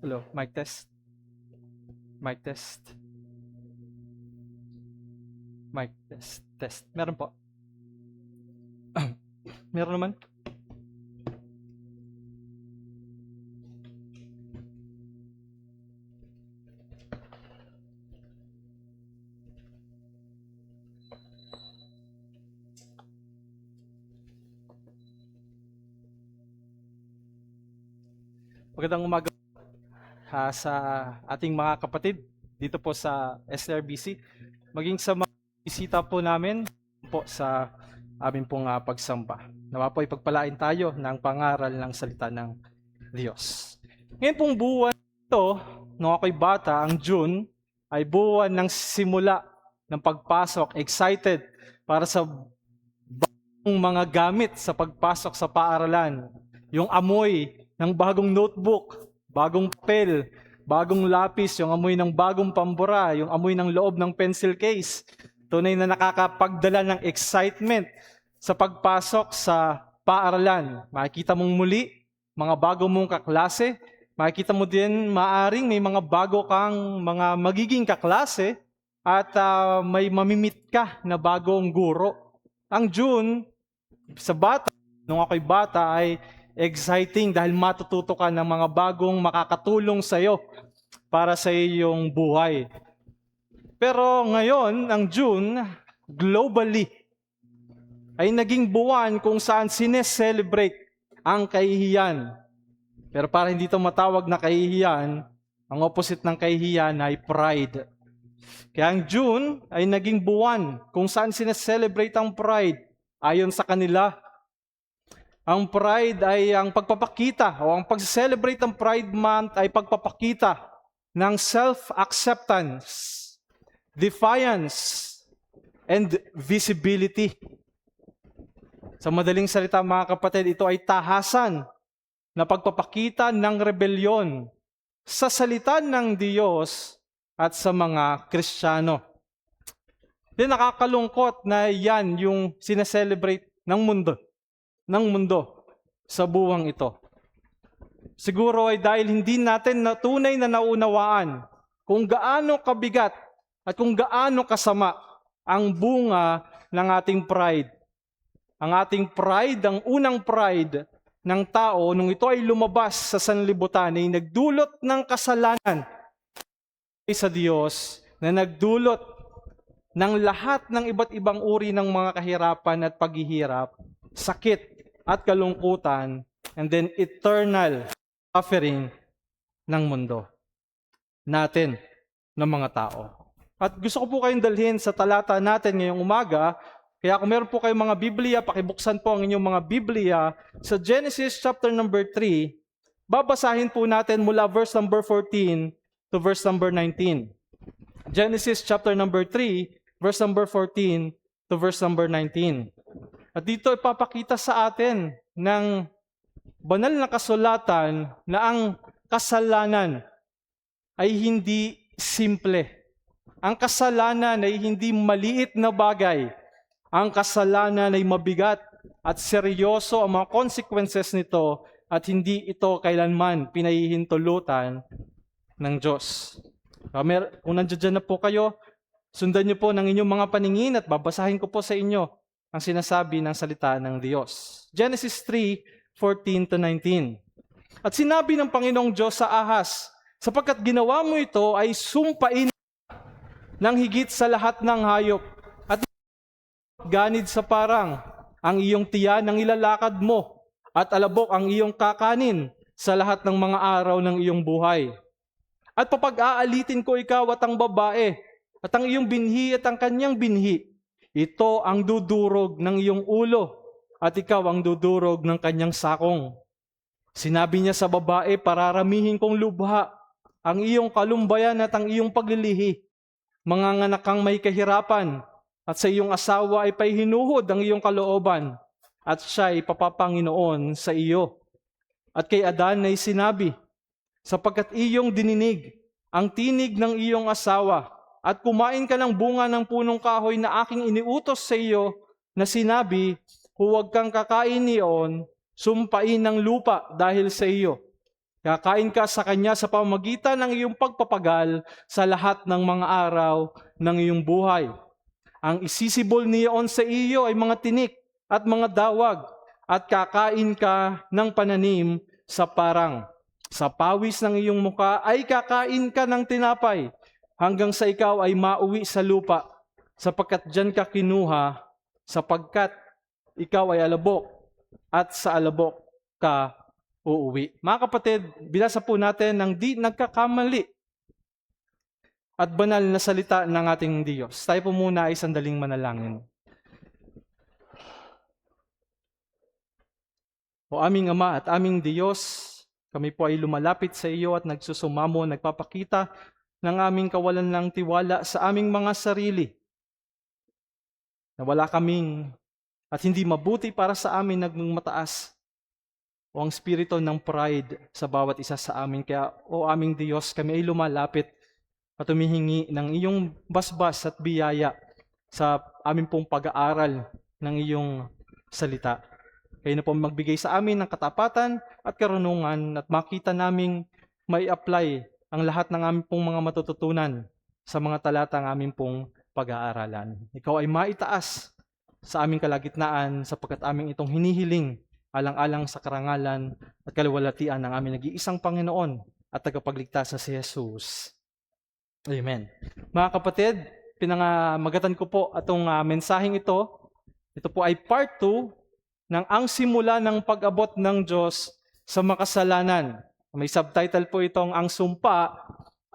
Hello, mic test. Mic test. Mic test. Test. Meron po. Meron naman. Magandang umaga sa ating mga kapatid dito po sa SRBC. Maging sa mga bisita po namin po sa aming pong pagsamba. Nawa po ipagpalain tayo ng pangaral ng salita ng Diyos. Ngayon pong buwan ito, nung ako'y bata, ang June, ay buwan ng simula ng pagpasok. Excited para sa bagong mga gamit sa pagpasok sa paaralan. Yung amoy ng bagong notebook, bagong papel, bagong lapis, yung amoy ng bagong pambura, yung amoy ng loob ng pencil case. Tunay na nakakapagdala ng excitement sa pagpasok sa paaralan. Makikita mong muli mga bago mong kaklase. Makikita mo din maaring may mga bago kang mga magiging kaklase at may mamimit ka na bagong guro. Ang June, sa bata, nung ako'y bata ay exciting dahil matututo ka ng mga bagong makakatulong sa iyo para sa iyong buhay. Pero ngayon, ang June, globally, ay naging buwan kung saan sineselebrate ang kahihiyan. Pero para hindi ito matawag na kahihiyan, ang opposite ng kahihiyan ay pride. Kaya ang June ay naging buwan kung saan sineselebrate ang pride. Ayon sa kanila, ang pride ay ang pagpapakita o ang pag-celebrate ng Pride Month ay pagpapakita ng self-acceptance, defiance, and visibility. Sa madaling salita mga kapatid, ito ay tahasan na pagpapakita ng rebelyon sa salita ng Diyos at sa mga Kristiyano. Then nakakalungkot na yan yung sineselebrate ng mundo sa buwang ito. Siguro ay dahil hindi natin na tunay na naunawaan kung gaano kabigat at kung gaano kasama ang bunga ng ating pride. Ang ating pride, ang unang pride ng tao, nung ito ay lumabas sa sanlibutan, ay nagdulot ng kasalanan sa Diyos na nagdulot ng lahat ng iba't ibang uri ng mga kahirapan at paghihirap, sakit at kalungkutan, and then eternal suffering ng mundo natin, ng mga tao. At gusto ko po kayong dalhin sa talata natin ngayong umaga, kaya kung meron po kayong mga Biblia, pakibuksan po ang inyong mga Biblia sa Genesis chapter number 3, babasahin po natin mula verse number 14 to verse number 19. Genesis chapter number 3, verse number 14 to verse number 19. At dito ipapakita sa atin ng banal na kasulatan na ang kasalanan ay hindi simple. Ang kasalanan ay hindi maliit na bagay. Ang kasalanan ay mabigat at seryoso ang mga consequences nito at hindi ito kailanman pinahihintulutan ng Diyos. Kung nandiyan na po kayo, sundan niyo po ng inyong mga paningin at babasahin ko po sa inyo ang sinasabi ng salita ng Diyos. Genesis 3:14 to 19. At sinabi ng Panginoong Diyos sa Ahas, sapagkat ginawa mo ito ay sumpain ng higit sa lahat ng hayop at ganid sa parang ang iyong tiyan ng ilalakad mo at alabok ang iyong kakanin sa lahat ng mga araw ng iyong buhay. At papag-aalitin ko ikaw at ang babae at ang iyong binhi at ang kanyang binhi. Ito ang dudurog ng iyong ulo at ikaw ang dudurog ng kanyang sakong. Sinabi niya sa babae, pararamihin kong lubha ang iyong kalumbayan at ang iyong paglilihi. Manganganak kang may kahirapan at sa iyong asawa ay paihinuhod ang iyong kalooban at siya ay papapanginoon sa iyo. At kay Adan ay sinabi, sapagkat iyong dininig ang tinig ng iyong asawa at kumain ka ng bunga ng punong kahoy na aking iniutos sa iyo na sinabi, huwag kang kakain niyon, sumpain ng lupa dahil sa iyo. Kakain ka sa Kanya sa pamamagitan ng iyong pagpapagal sa lahat ng mga araw ng iyong buhay. Ang isisibol niyon sa iyo ay mga tinik at mga dawag, at kakain ka ng pananim sa parang. Sa pawis ng iyong muka ay kakain ka ng tinapay, hanggang sa ikaw ay mauwi sa lupa, sapagkat diyan ka kinuha, sapagkat ikaw ay alabok, at sa alabok ka uuwi. Mga kapatid, binasa po natin ng di nagkakamali at banal na salita ng ating Diyos. Tayo po muna ay sandaling manalangin. O aming Ama at aming Diyos, kami po ay lumalapit sa iyo at nagsusumamo, nagpapakita ng aming kawalan ng tiwala sa aming mga sarili. Na wala kaming at hindi mabuti para sa amin nagmang mataas o ang spirito ng pride sa bawat isa sa amin. Kaya, o aming Diyos, kami ay lumalapit at humihingi ng iyong basbas at biyaya sa aming pong pag-aaral ng iyong salita. Kayo na po magbigay sa amin ng katapatan at karunungan at makita naming may apply ang lahat ng aming pong mga matututunan sa mga talatang aming pong pag-aaralan. Ikaw ay maitaas sa aming kalagitnaan sapagkat aming itong hinihiling alang-alang sa karangalan at kaluwalhatian ng aming nag-iisang Panginoon at tagapagligtas na si Jesus. Amen. Mga kapatid, pinangamagatan ko po itong mensaheng ito. Ito po ay part 2 ng ang simula ng pag-abot ng Diyos sa makasalanan. May subtitle po itong ang sumpa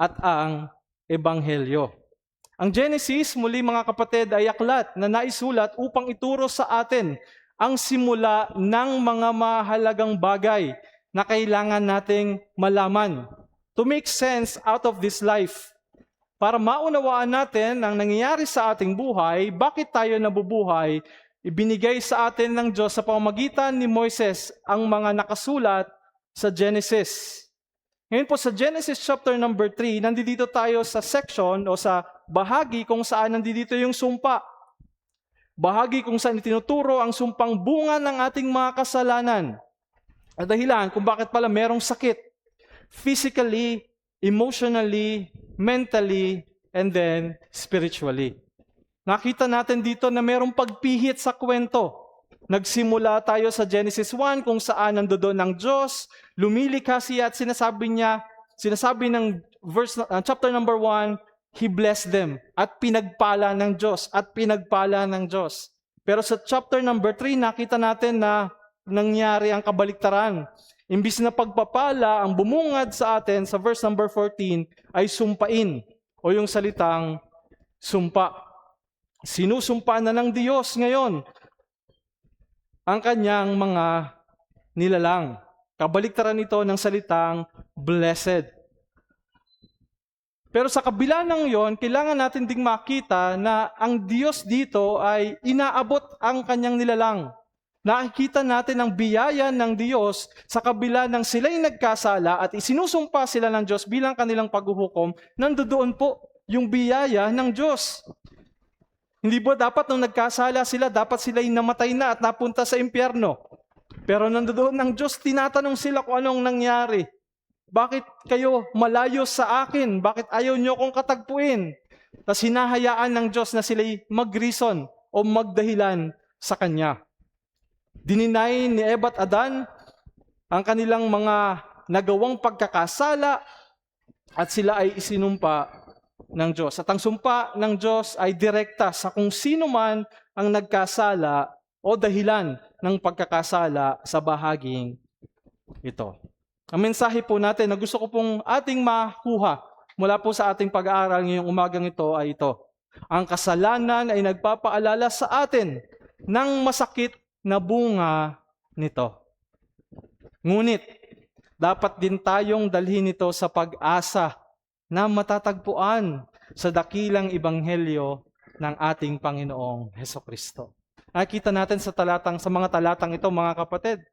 at ang ebanghelyo. Ang Genesis, muli mga kapatid, ay aklat na naisulat upang ituro sa atin ang simula ng mga mahalagang bagay na kailangan nating malaman to make sense out of this life. Para maunawaan natin ang nangyayari sa ating buhay, bakit tayo nabubuhay, ibinigay sa atin ng Diyos sa pamamagitan ni Moises ang mga nakasulat sa Genesis. Ngayon po sa Genesis chapter number 3, nandito tayo sa section o sa bahagi kung saan nandito yung sumpa. Bahagi kung saan itinuturo ang sumpang bunga ng ating mga kasalanan. At dahilan kung bakit pala merong sakit. Physically, emotionally, mentally, and then spiritually. Nakita natin dito na merong pagpihit sa kwento. Nagsimula tayo sa Genesis 1 kung saan nandoon ang Diyos, lumilikha siya at sinasabi ng chapter number 1, He blessed them at pinagpala ng Diyos at pinagpala ng Diyos. Pero sa chapter number 3, nakita natin na nangyari ang kabaliktaran. Imbis na pagpapala, ang bumungad sa atin sa verse number 14 ay sumpain o yung salitang sumpa. Sinusumpa na ng Diyos ngayon ang kanyang mga nilalang. Kabaliktaran ito ng salitang blessed. Pero sa kabila ng yon, kailangan natin ding makita na ang Diyos dito ay inaabot ang kanyang nilalang. Nakikita natin ang biyaya ng Diyos sa kabila ng sila'y nagkasala at isinusumpa sila ng Diyos bilang kanilang paghuhukom, nandoon po yung biyaya ng Diyos. Hindi ba dapat nung nagkasala sila, dapat sila'y namatay na at napunta sa impyerno? Pero nandoon ng Diyos, tinatanong sila kung anong nangyari. Bakit kayo malayo sa akin? Bakit ayaw nyo kong katagpuin? Tapos hinahayaan ng Diyos na sila'y mag-reason o magdahilan sa Kanya. Dininay ni Eva at Adan ang kanilang mga nagawang pagkakasala at sila ay isinumpa ng Diyos. At ang sumpa ng Diyos ay direkta sa kung sino man ang nagkasala o dahilan ng pagkakasala sa bahaging ito. Ang mensahe po natin na gusto ko pong ating makuha mula po sa ating pag-aaral ngayong umagang ito ay ito. Ang kasalanan ay nagpapaalala sa atin ng masakit na bunga nito. Ngunit, dapat din tayong dalhin ito sa pag-asa na matatagpuan sa dakilang ebanghelyo ng ating Panginoong Hesukristo. Nakita natin sa mga talatang ito, mga kapatid,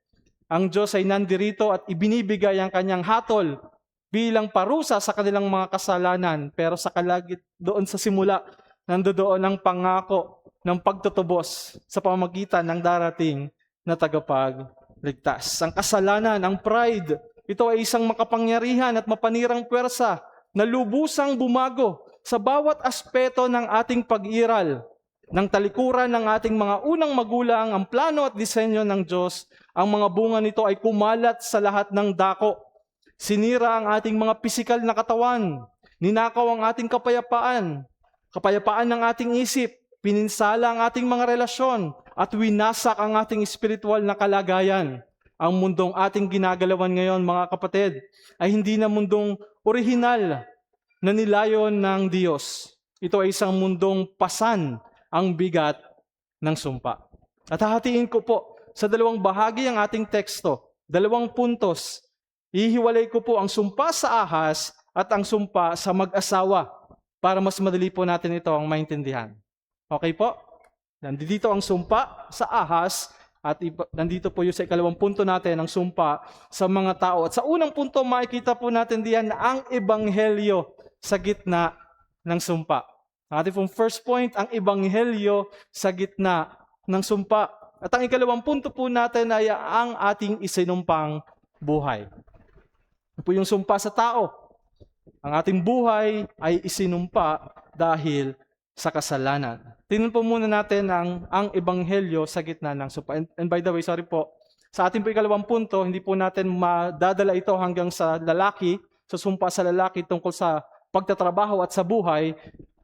ang Diyos ay nandirito at ibinibigay ang kanyang hatol bilang parusa sa kanilang mga kasalanan. Pero sa kalagit doon sa simula, nandoon ang pangako ng pagtutubos sa pamamagitan ng darating na tagapagligtas. Ang kasalanan, ang pride, ito ay isang makapangyarihan at mapanirang puwersa na lubusang bumago sa bawat aspeto ng ating pag-iral. Ng talikuran ng ating mga unang magulang, ang plano at disenyo ng Diyos, ang mga bunga nito ay kumalat sa lahat ng dako. Sinira ang ating mga pisikal na katawan, ninakaw ang ating kapayapaan ng ating isip, pininsala ang ating mga relasyon, at winasak ang ating espiritual na kalagayan. Ang mundong ating ginagalawan ngayon, mga kapatid, ay hindi na mundong orihinal na nilayon ng Diyos. Ito ay isang mundong pasan ang bigat ng sumpa. At hahatiin ko po sa dalawang bahagi ang ating teksto, 2 puntos. Ihiwalay ko po ang sumpa sa ahas at ang sumpa sa mag-asawa para mas madali po natin ito ang maintindihan. Okay po? Nandito ang sumpa sa ahas at nandito po yung sa 2 punto natin ang sumpa sa mga tao. At sa unang punto, makikita po natin diyan ang ebanghelyo sa gitna ng sumpa. Ang ating pong first point, ang ebanghelyo sa gitna ng sumpa. At ang 2 punto po natin ay ang ating isinumpang buhay. Ito po yung sumpa sa tao. Ang ating buhay ay isinumpa dahil sa kasalanan. Tingnan po muna natin ang ebanghelyo sa gitna ng sumpa. And by the way, sorry po, sa ating po 2 punto, hindi po natin madadala ito hanggang sa lalaki, sa sumpa sa lalaki tungkol sa pagtatrabaho at sa buhay.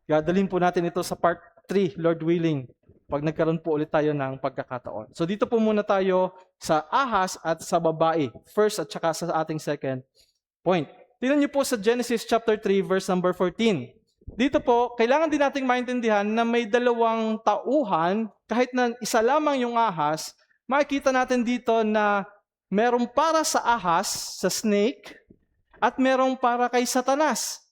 Dadalhin po natin ito sa part 3, Lord willing, pag nagkaroon po ulit tayo ng pagkakataon. So dito po muna tayo sa ahas at sa babae, first at saka sa ating second point. Tingnan niyo po sa Genesis chapter 3, verse number 14. Dito po, kailangan din nating maintindihan na may dalawang tauhan, kahit na isa lamang yung ahas, makikita natin dito na merong para sa ahas, sa snake, at merong para kay Satanas.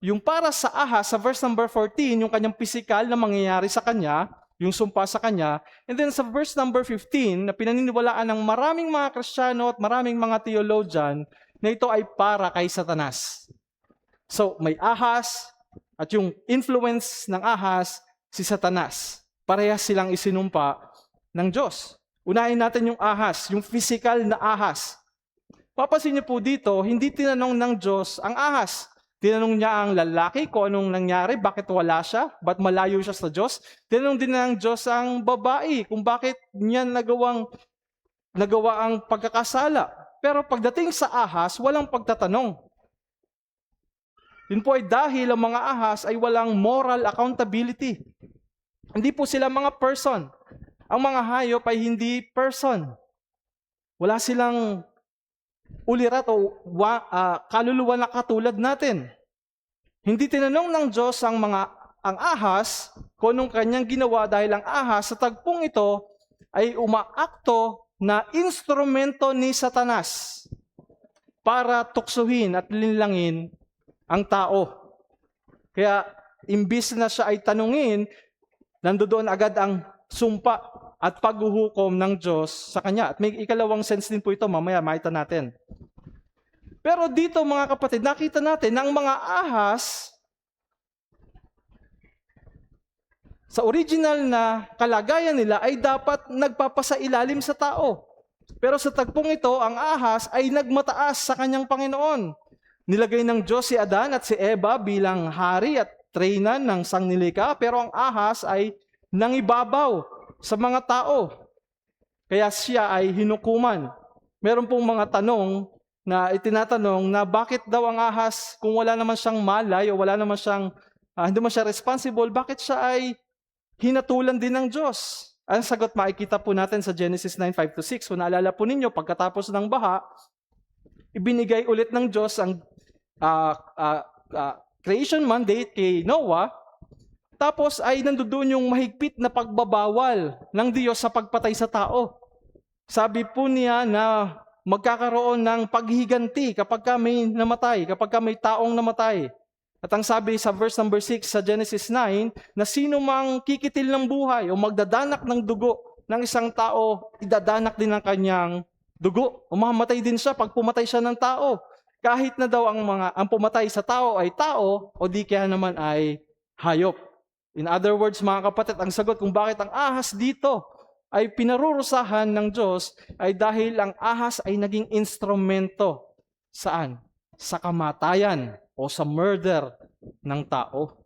Yung para sa ahas, sa verse number 14, yung kanyang physical na mangyayari sa kanya, yung sumpa sa kanya. And then sa verse number 15, na pinaniniwalaan ng maraming mga Kristiyano at maraming mga theologian, na ito ay para kay Satanas. So, may ahas, at yung influence ng ahas, si Satanas. Parehas silang isinumpa ng Diyos. Unahin natin yung ahas, yung physical na ahas. Papansin niyo po dito, hindi tinanong ng Diyos ang ahas. Tinanong niya ang lalaki kung anong nangyari, bakit wala siya, ba't malayo siya sa Diyos. Tinanong din ng Diyos ang babae kung bakit niya nagawa ang pagkakasala. Pero pagdating sa ahas, walang pagtatanong. Yun po ay dahil ang mga ahas ay walang moral accountability. Hindi po sila mga person. Ang mga hayop ay hindi person. Wala silang ulirat o kaluluwa na katulad natin. Hindi tinanong ng Diyos ang ahas kung anong kanyang ginawa dahil ang ahas sa tagpong ito ay umaakto na instrumento ni Satanas para tuksuhin at linlangin ang tao. Kaya imbis na siya ay tanungin, nandoon agad ang sumpa at paghuhukom ng Diyos sa kanya. At may ikalawang sense din po ito, mamaya makita natin. Pero dito mga kapatid, nakita natin na ang mga ahas sa original na kalagayan nila ay dapat nagpapasailalim sa tao. Pero sa tagpong ito, ang ahas ay nagmataas sa kanyang Panginoon. Nilagay ng Diyos si Adan at si Eva bilang hari at treynan ng sangnilikha, pero ang ahas ay nangibabaw sa mga tao. Kaya siya ay hinukuman. Meron pong mga tanong na itinatanong na bakit daw ang ahas, kung wala naman siyang malay o wala naman siyang, hindi naman siya responsible, bakit siya ay hinatulan din ng Diyos? Ang sagot makikita po natin sa Genesis 9:5-6. Kung naalala po ninyo, pagkatapos ng baha, ibinigay ulit ng Diyos ang creation mandate kay Noah. Tapos ay nandoon yung mahigpit na pagbabawal ng Diyos sa pagpatay sa tao. Sabi po niya na magkakaroon ng paghiganti kapag may namatay, kapag may taong namatay. At ang sabi sa verse number 6 sa Genesis 9, na sino mang kikitil ng buhay o magdadanak ng dugo ng isang tao, idadanak din ang kanyang dugo. O mamamatay din siya pag pumatay siya ng tao. Kahit na daw ang pumatay sa tao ay tao o di kaya naman ay hayop. In other words, mga kapatid, ang sagot kung bakit ang ahas dito ay pinarurusahan ng Diyos ay dahil ang ahas ay naging instrumento. Saan? Sa kamatayan o sa murder ng tao.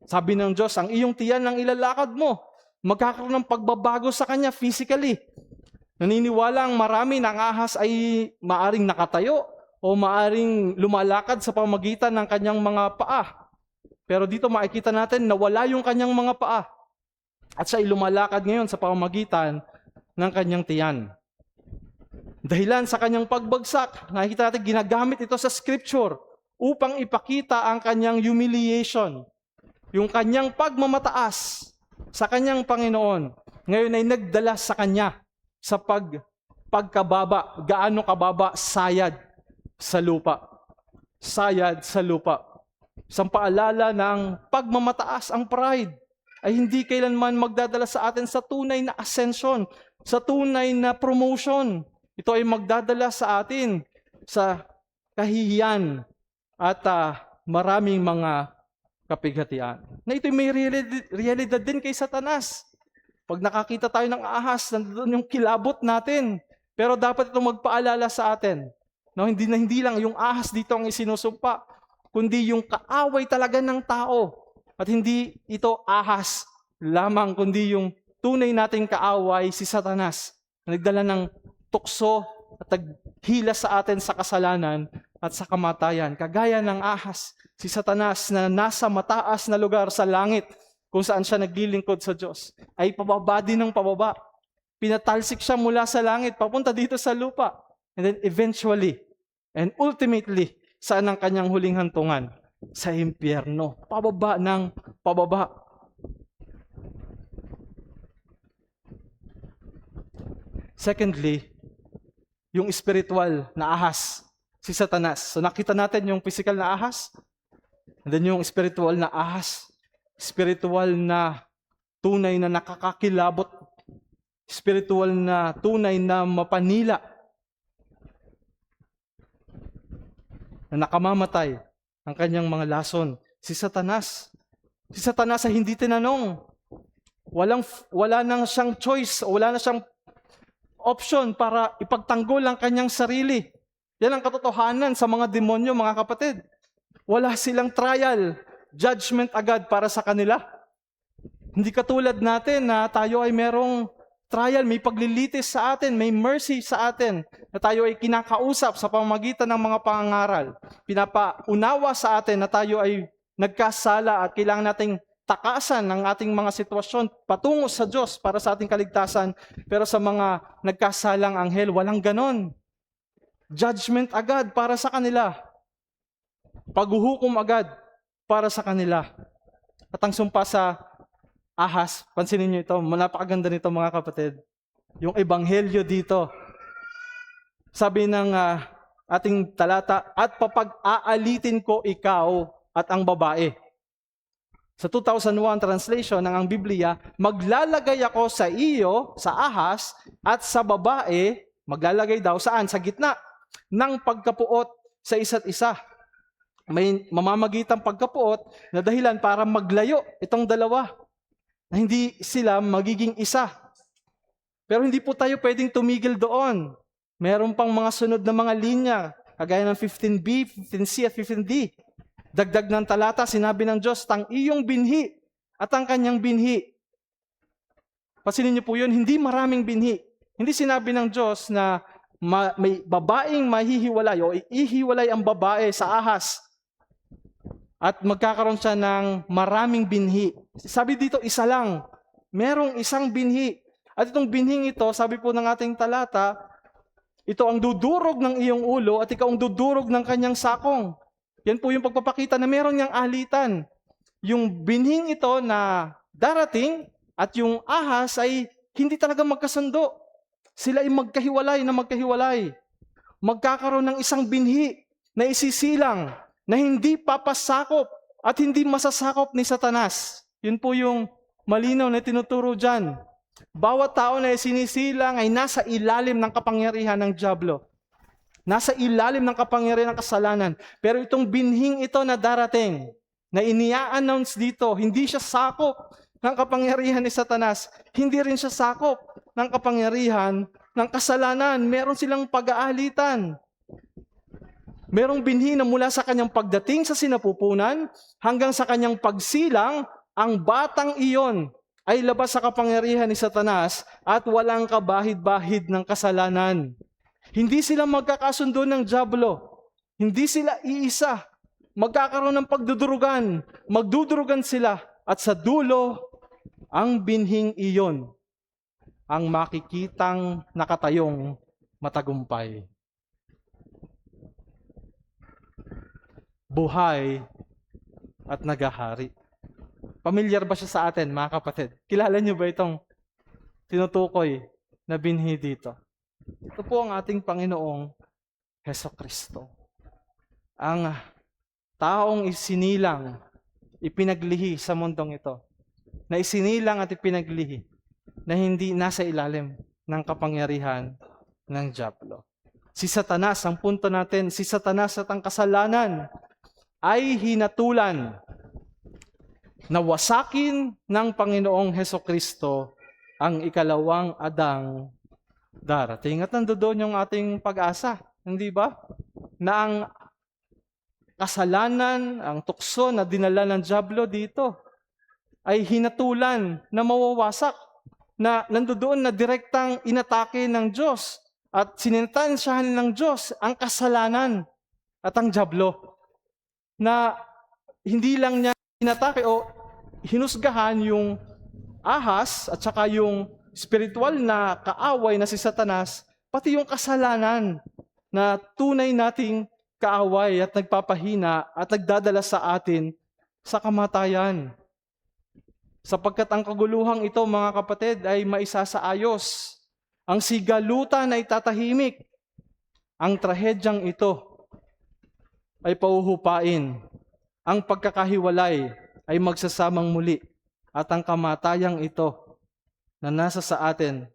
Sabi ng Diyos, ang iyong tiyan ang ilalakad mo. Magkakaroon ng pagbabago sa kanya physically. Naniniwala ang marami na ang ahas ay maaring nakatayo o maaring lumalakad sa pamamagitan ng kanyang mga paa. Pero dito makikita natin na wala yung kanyang mga paa. At siya ay lumalakad ngayon sa pamamagitan ng kanyang tiyan. Dahilan sa kanyang pagbagsak, nakikita natin ginagamit ito sa scripture upang ipakita ang kanyang humiliation. Yung kanyang pagmamataas sa kanyang Panginoon, ngayon ay nagdala sa kanya sa pagkababa. Gaano kababa? Sayad sa lupa. Sayad sa lupa. Isang paalala ng pagmamataas, ang pride, ay hindi kailanman magdadala sa atin sa tunay na ascension, sa tunay na promotion. Ito ay magdadala sa atin sa kahihiyan at maraming mga kapighatian. Na ito may realidad din kay Satanas. Pag nakakita tayo ng ahas, nandoon yung kilabot natin. Pero dapat itong magpaalala sa atin. No, hindi lang yung ahas dito ang isinusumpa, kundi yung kaaway talaga ng tao. At hindi ito ahas lamang, kundi yung tunay nating kaaway, si Satanas, na nagdala ng tukso at naghila sa atin sa kasalanan at sa kamatayan. Kagaya ng ahas, si Satanas na nasa mataas na lugar sa langit, kung saan siya naglilingkod sa Diyos, ay pababa din ng pababa. Pinatalsik siya mula sa langit, papunta dito sa lupa. And then eventually, and ultimately, saan ang kanyang huling hantungan? Sa impyerno. Pababa ng pababa. Secondly, yung spiritual na ahas, si Satanas. So nakita natin yung physical na ahas, and then yung spiritual na ahas, spiritual na tunay na nakakakilabot, spiritual na tunay na mapanila, na nakamamatay ang kanyang mga lason. Si Satanas. Si Satanas ay hindi tinanong. Wala nang siyang choice, wala na siyang option para ipagtanggol ang kanyang sarili. Yan ang katotohanan sa mga demonyo, mga kapatid. Wala silang trial, judgment agad para sa kanila. Hindi katulad natin na tayo ay merong trial, may paglilitis sa atin, may mercy sa atin, na tayo ay kinakausap sa pamamagitan ng mga pangangaral. Pinapaunawa sa atin na tayo ay nagkasala at kailangan nating takasan ng ating mga sitwasyon patungo sa Diyos para sa ating kaligtasan. Pero sa mga nagkasalang anghel, walang ganon. Judgment agad para sa kanila. Paghuhukom agad para sa kanila. At ang sumpa sa ahas, pansinin niyo ito, napakaganda nito mga kapatid. Yung ebanghelyo dito. Sabi ng ating talata, at papag-aalitin ko ikaw at ang babae. Sa 2001 translation ng ang Biblia, maglalagay ako sa iyo, sa ahas, at sa babae, maglalagay daw saan? Sa gitna ng pagkapuot sa isa't isa. May mamamagitang pagkapuot na dahilan para maglayo itong dalawa. Na hindi sila magiging isa. Pero hindi po tayo pwedeng tumigil doon. Meron pang mga sunod na mga linya, kagaya ng 15b, 15c at 15d. Dagdag ng talata, sinabi ng Diyos, tang iyong binhi at ang kanyang binhi. Pasinin niyo po yun, hindi maraming binhi. Hindi sinabi ng Diyos na may babaeng mahihiwalay o ihiwalay ang babae sa ahas at magkakaroon siya ng maraming binhi. Sabi dito, isa lang. Merong isang binhi. At itong binhing ito, sabi po ng ating talata, ito ang dudurog ng iyong ulo at ikaw ang dudurog ng kanyang sakong. Yan po yung pagpapakita na meron niyang ahalitan. Yung binhing ito na darating at yung ahas ay hindi talaga magkasundo. Sila ay magkahiwalay na magkahiwalay. Magkakaroon ng isang binhi na isisilang na hindi papasakop at hindi masasakop ni Satanas. Yun po yung malinaw na tinuturo dyan. Bawat tao na sinisilang ay nasa ilalim ng kapangyarihan ng dyablo. Nasa ilalim ng kapangyarihan ng kasalanan. Pero itong binhing ito na darating, na inia-announce dito, hindi siya sakop ng kapangyarihan ni Satanas. Hindi rin siya sakop ng kapangyarihan ng kasalanan. Meron silang pag-aalitan. Merong binhi na mula sa kanyang pagdating sa sinapupunan hanggang sa kanyang pagsilang, ang batang iyon ay labas sa kapangyarihan ni Satanas at walang kabahid-bahid ng kasalanan. Hindi sila magkakasundo ng dyablo. Hindi sila iisa. Magkakaroon ng pagdudurugan. Magdudurugan sila. At sa dulo, ang binhing iyon ang makikitang nakatayong matagumpay. Buhay at nagahari. Pamilyar ba siya sa atin, mga kapatid? Kilala niyo ba itong tinutukoy na binhi dito? Ito po ang ating Panginoong Hesukristo. Ang taong isinilang, ipinaglihi sa mundong ito. Na isinilang at ipinaglihi na hindi nasa ilalim ng kapangyarihan ng dyablo. Si Satanas, ang punto natin, si Satanas at ang kasalanan ay hinatulan na wasakin ng Panginoong Hesukristo ang ikalawang Adang darating. At nandoon yung ating pag-asa, hindi ba? Na ang kasalanan, ang tukso na dinala ng dyablo dito ay hinatulan na mawawasak, na nandoon na direktang inatake ng Diyos at sinintensyahan ng Diyos ang kasalanan at ang dyablo. Na hindi lang niya inatake o hinusgahan yung ahas at saka yung spiritual na kaaway na si Satanas, pati yung kasalanan na tunay nating kaaway at nagpapahina at nagdadala sa atin sa kamatayan. Sapagkat ang kaguluhang ito, mga kapatid, ay maisasaayos. Ang sigalutan ay tatahimik. Ang trahedyang ito ay pauhupain. Ang pagkakahiwalay ay magsasamang muli. At ang kamatayang ito na nasa sa atin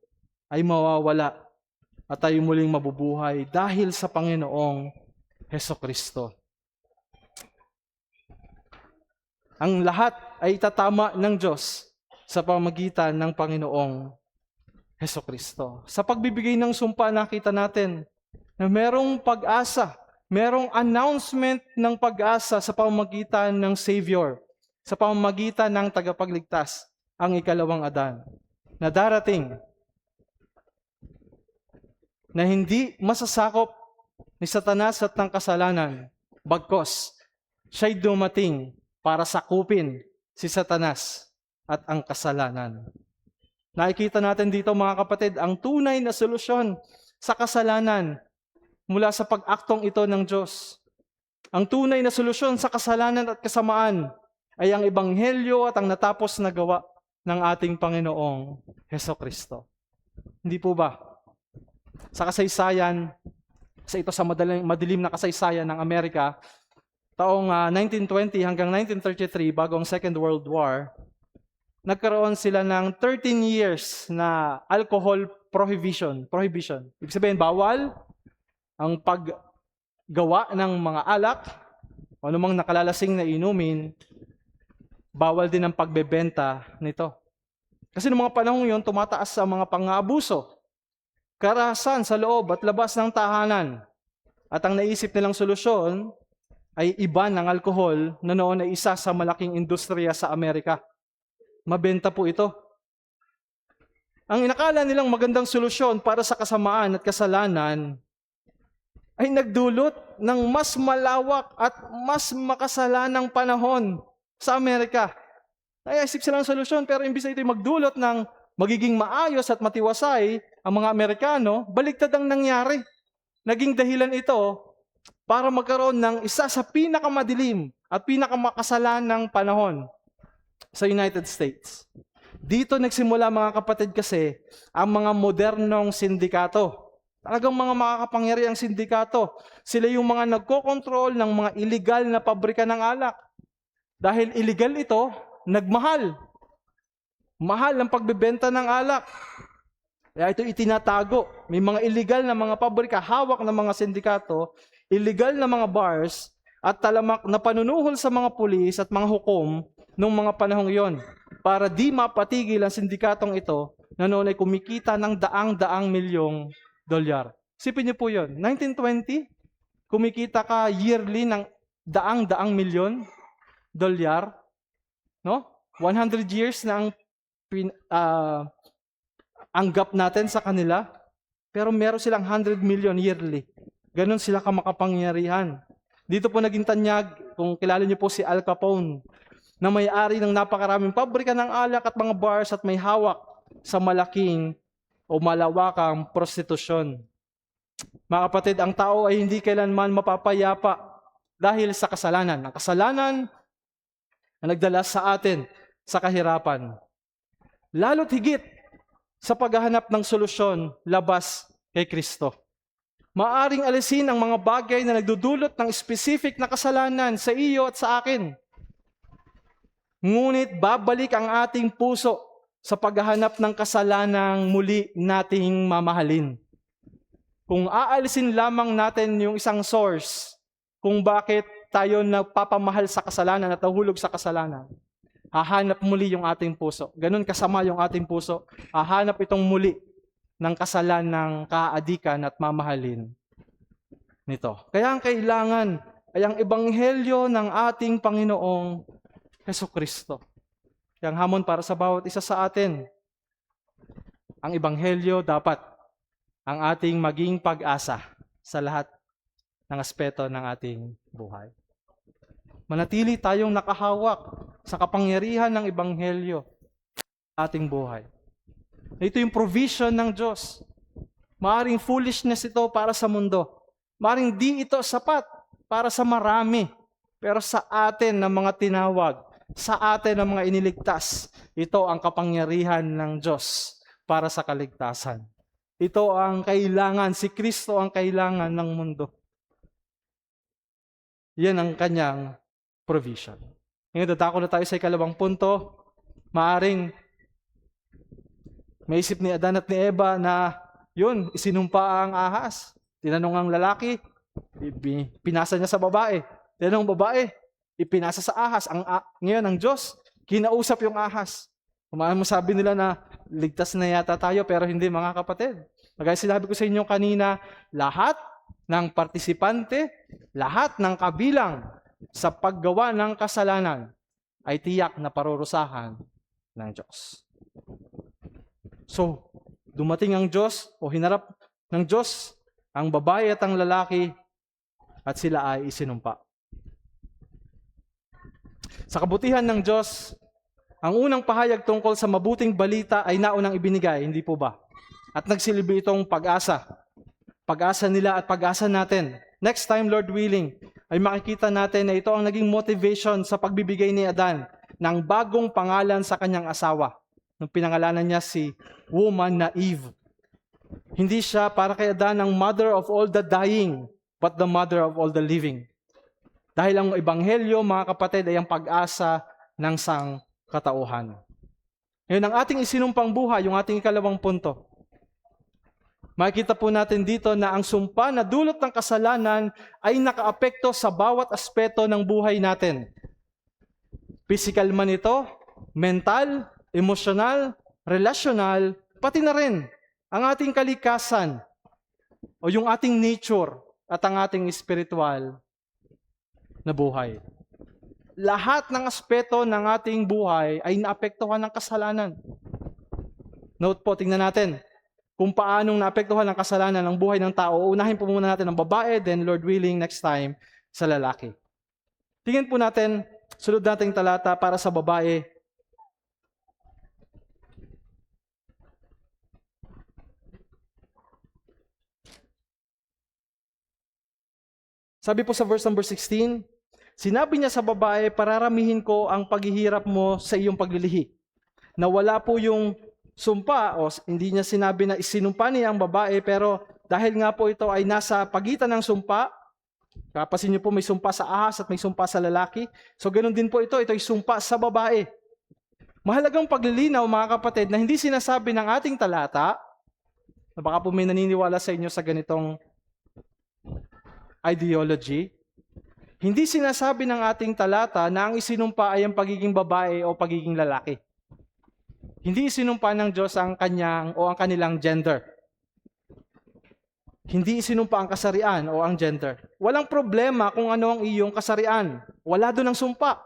ay mawawala at tayo muling mabubuhay dahil sa Panginoong Hesukristo. Ang lahat ay itatama ng Diyos sa pamamagitan ng Panginoong Hesukristo. Sa pagbibigay ng sumpa, nakita natin na merong pag-asa, merong announcement ng pag-asa sa pamamagitan ng Savior, sa pamamagitan ng tagapagligtas, ang ikalawang Adan, na darating, na hindi masasakop ni Satanas at ng kasalanan, bagkos siya'y dumating para sakupin si Satanas at ang kasalanan. Nakikita natin dito, mga kapatid, ang tunay na solusyon sa kasalanan mula sa pag-aktong ito ng Diyos. Ang tunay na solusyon sa kasalanan at kasamaan ay ang ebanghelyo at ang natapos na gawa ng ating Panginoong Hesukristo. Hindi po ba? Sa kasaysayan, ito sa madilim na kasaysayan ng Amerika, taong 1920 hanggang 1933, bago ang Second World War, nagkaroon sila ng 13 years na alcohol prohibition. Ibig sabihin, bawal ang paggawa ng mga alak o anumang nakalalasing na inumin, bawal din ang pagbebenta nito. Kasi noong mga panahon yun, tumataas sa mga pang-aabuso, karahasan sa loob at labas ng tahanan. At ang naisip nilang solusyon ay iban ng alkohol na noon ay isa sa malaking industriya sa Amerika. Mabenta po ito. Ang inakala nilang magandang solusyon para sa kasamaan at kasalanan ay nagdulot ng mas malawak at mas makasalanang panahon sa Amerika. Naisip silang solusyon, pero imbis na ito'y magdulot ng magiging maayos at matiwasay ang mga Amerikano, baliktad ang nangyari. Naging dahilan ito para magkaroon ng isa sa pinakamadilim at pinakamakasalanang panahon sa United States. Dito nagsimula, mga kapatid, kasi ang mga modernong sindikato. Talagang mga makakapangyarihang sindikato. Sila yung mga nagkokontrol ng mga illegal na pabrika ng alak. Dahil illegal ito, nagmahal. Mahal ang pagbebenta ng alak. Kaya ito itinatago. May mga illegal na mga pabrika, hawak ng mga sindikato, illegal na mga bars, at talamak na panunuhol sa mga pulis at mga hukom noong mga panahong yon. para di mapatigil ang sindikatong ito na noon ay kumikita ng daang-daang milyong dolyar. Sipin niyo po yun, 1920, kumikita ka yearly ng daang-daang milyon dolyar, no? 100 years na ang gap natin sa kanila, pero meron silang 100 million yearly. Ganon sila kamakapangyarihan. Dito po naging tanyag, kung kilala niyo po si Al Capone, na may-ari ng napakaraming pabrika ng alak at mga bars at may hawak sa malaking o malawakang prostitusyon. Mga kapatid, ang tao ay hindi kailanman mapapayapa dahil sa kasalanan. Ang kasalanan na nagdala sa atin sa kahirapan. Lalo't higit sa paghahanap ng solusyon labas kay Kristo. Maaring alisin ang mga bagay na nagdudulot ng specific na kasalanan sa iyo at sa akin. Ngunit babalik ang ating puso sa paghahanap ng kasalanang muli nating mamahalin. Kung aalisin lamang natin yung isang source kung bakit tayo nagpapamahal sa kasalanan at nahulog sa kasalanan, hahanap muli yung ating puso. Ganun kasama yung ating puso. Hahanap itong muli ng kasalanang kaadikan at mamahalin nito. Kaya ang kailangan ay ang ebanghelyo ng ating Panginoong Jesucristo. Kaya ang hamon para sa bawat isa sa atin, ang ebanghelyo dapat ang ating maging pag-asa sa lahat ng aspeto ng ating buhay. Manatili tayong nakahawak sa kapangyarihan ng ebanghelyo sa ating buhay. Ito yung provision ng Diyos. Maaring foolishness ito para sa mundo. Maaring di ito sapat para sa marami. Pero sa atin na mga tinawag, sa atin na mga iniligtas, ito ang kapangyarihan ng Diyos para sa kaligtasan. Ito ang kailangan, si Kristo ang kailangan ng mundo. Yan ang kanyang provision. Ngayon, dadako na tayo sa ikalawang punto. Maaring maisip ni Adan at ni Eva na yun, isinumpa ang ahas. Tinanong ang lalaki, pinasa niya sa babae. Tinanong ang babae, ipinasa sa ahas. Ngayon, ang Diyos, kinausap yung ahas. Kumain mo sabi nila na ligtas na yata tayo, pero hindi, mga kapatid. Kagaya sinabi ko sa inyo kanina, lahat ng partisipante, lahat ng kabilang sa paggawa ng kasalanan ay tiyak na parurusahan ng Diyos. So, dumating ang Diyos o hinarap ng Diyos ang babae at ang lalaki at sila ay isinumpa. Sa kabutihan ng Diyos, ang unang pahayag tungkol sa mabuting balita ay naunang ibinigay, hindi po ba? At nagsilbi itong pag-asa. Pag-asa nila at pag-asa natin. Next time, Lord willing, ay makikita natin na ito ang naging motivation sa pagbibigay ni Adan ng bagong pangalan sa kanyang asawa. Nung pinangalanan niya si woman na Eve. Hindi siya para kay Adan ang mother of all the dying, but the mother of all the living. Dahil ang ebanghelyo, mga kapatid, ay ang pag-asa ng sangkatauhan. Ngayon, ang ating isinumpang buhay, yung ating ikalawang punto. Makikita po natin dito na ang sumpa na dulot ng kasalanan ay nakaapekto sa bawat aspeto ng buhay natin. Physical man ito, mental, emosyonal, relasyonal, pati na rin ang ating kalikasan o yung ating nature at ang ating spiritual na buhay. Lahat ng aspeto ng ating buhay ay naapektuhan ng kasalanan. Note po, tingnan natin kung paanong naapektuhan ng kasalanan ng buhay ng tao. Unahin po muna natin ang babae, then Lord willing, next time, sa lalaki. Tingnan po natin, sunod nating talata para sa babae. Sabi po sa verse number 16, sinabi niya sa babae, pararamihin ko ang paghihirap mo sa iyong paglilihi. Na wala po yung sumpa, o hindi niya sinabi na isinumpa niya ang babae, pero dahil nga po ito ay nasa pagitan ng sumpa, kapasin niyo po may sumpa sa ahas at may sumpa sa lalaki, so ganoon din po ito ay sumpa sa babae. Mahalagang paglilinaw, mga kapatid, na hindi sinasabi ng ating talata, na baka po may naniniwala sa inyo sa ganitong ideology, hindi sinasabi ng ating talata na ang isinumpa ay ang pagiging babae o pagiging lalaki. Hindi isinumpa ng Diyos ang kanyang o ang kanilang gender. Hindi isinumpa ang kasarian o ang gender. Walang problema kung ano ang iyong kasarian. Wala doon ang sumpa.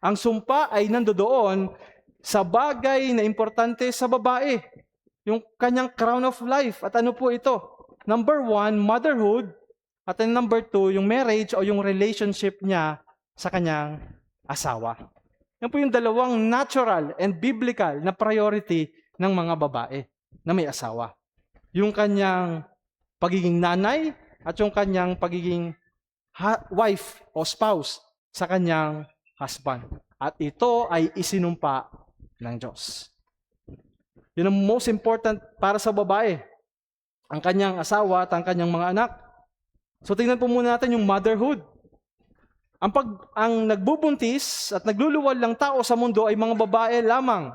Ang sumpa ay nandoon sa bagay na importante sa babae. Yung kanyang crown of life. At ano po ito? Number 1, motherhood. At then number 2, yung marriage o yung relationship niya sa kanyang asawa. Yan po yung dalawang natural and biblical na priority ng mga babae na may asawa. Yung kanyang pagiging nanay at yung kanyang pagiging wife o spouse sa kanyang husband. At ito ay isinumpa ng Diyos. Yun ang most important para sa babae. Ang kanyang asawa at ang kanyang mga anak. So tingnan po muna natin yung motherhood. Ang nagbubuntis at nagluluwal ng tao sa mundo ay mga babae lamang.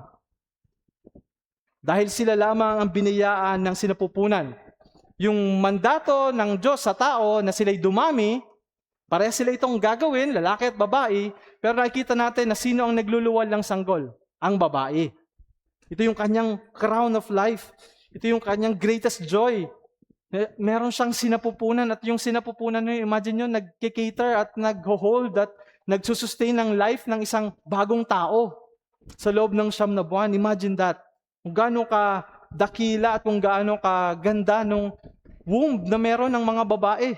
Dahil sila lamang ang biniyaan ng sinapupunan. Yung mandato ng Diyos sa tao na sila'y dumami, pareha sila itong gagawin, lalaki at babae, pero nakikita natin na sino ang nagluluwal ng sanggol? Ang babae. Ito yung kanyang crown of life. Ito yung kanyang greatest joy. Meron siyang sinapupunan at yung sinapupunan nyo, imagine nyo, nag-cater at nag-hold at nagsusustain ng life ng isang bagong tao sa loob ng 9 na buwan. Imagine that. Kung gaano ka dakila at kung gaano ka ganda nung womb na meron ng mga babae.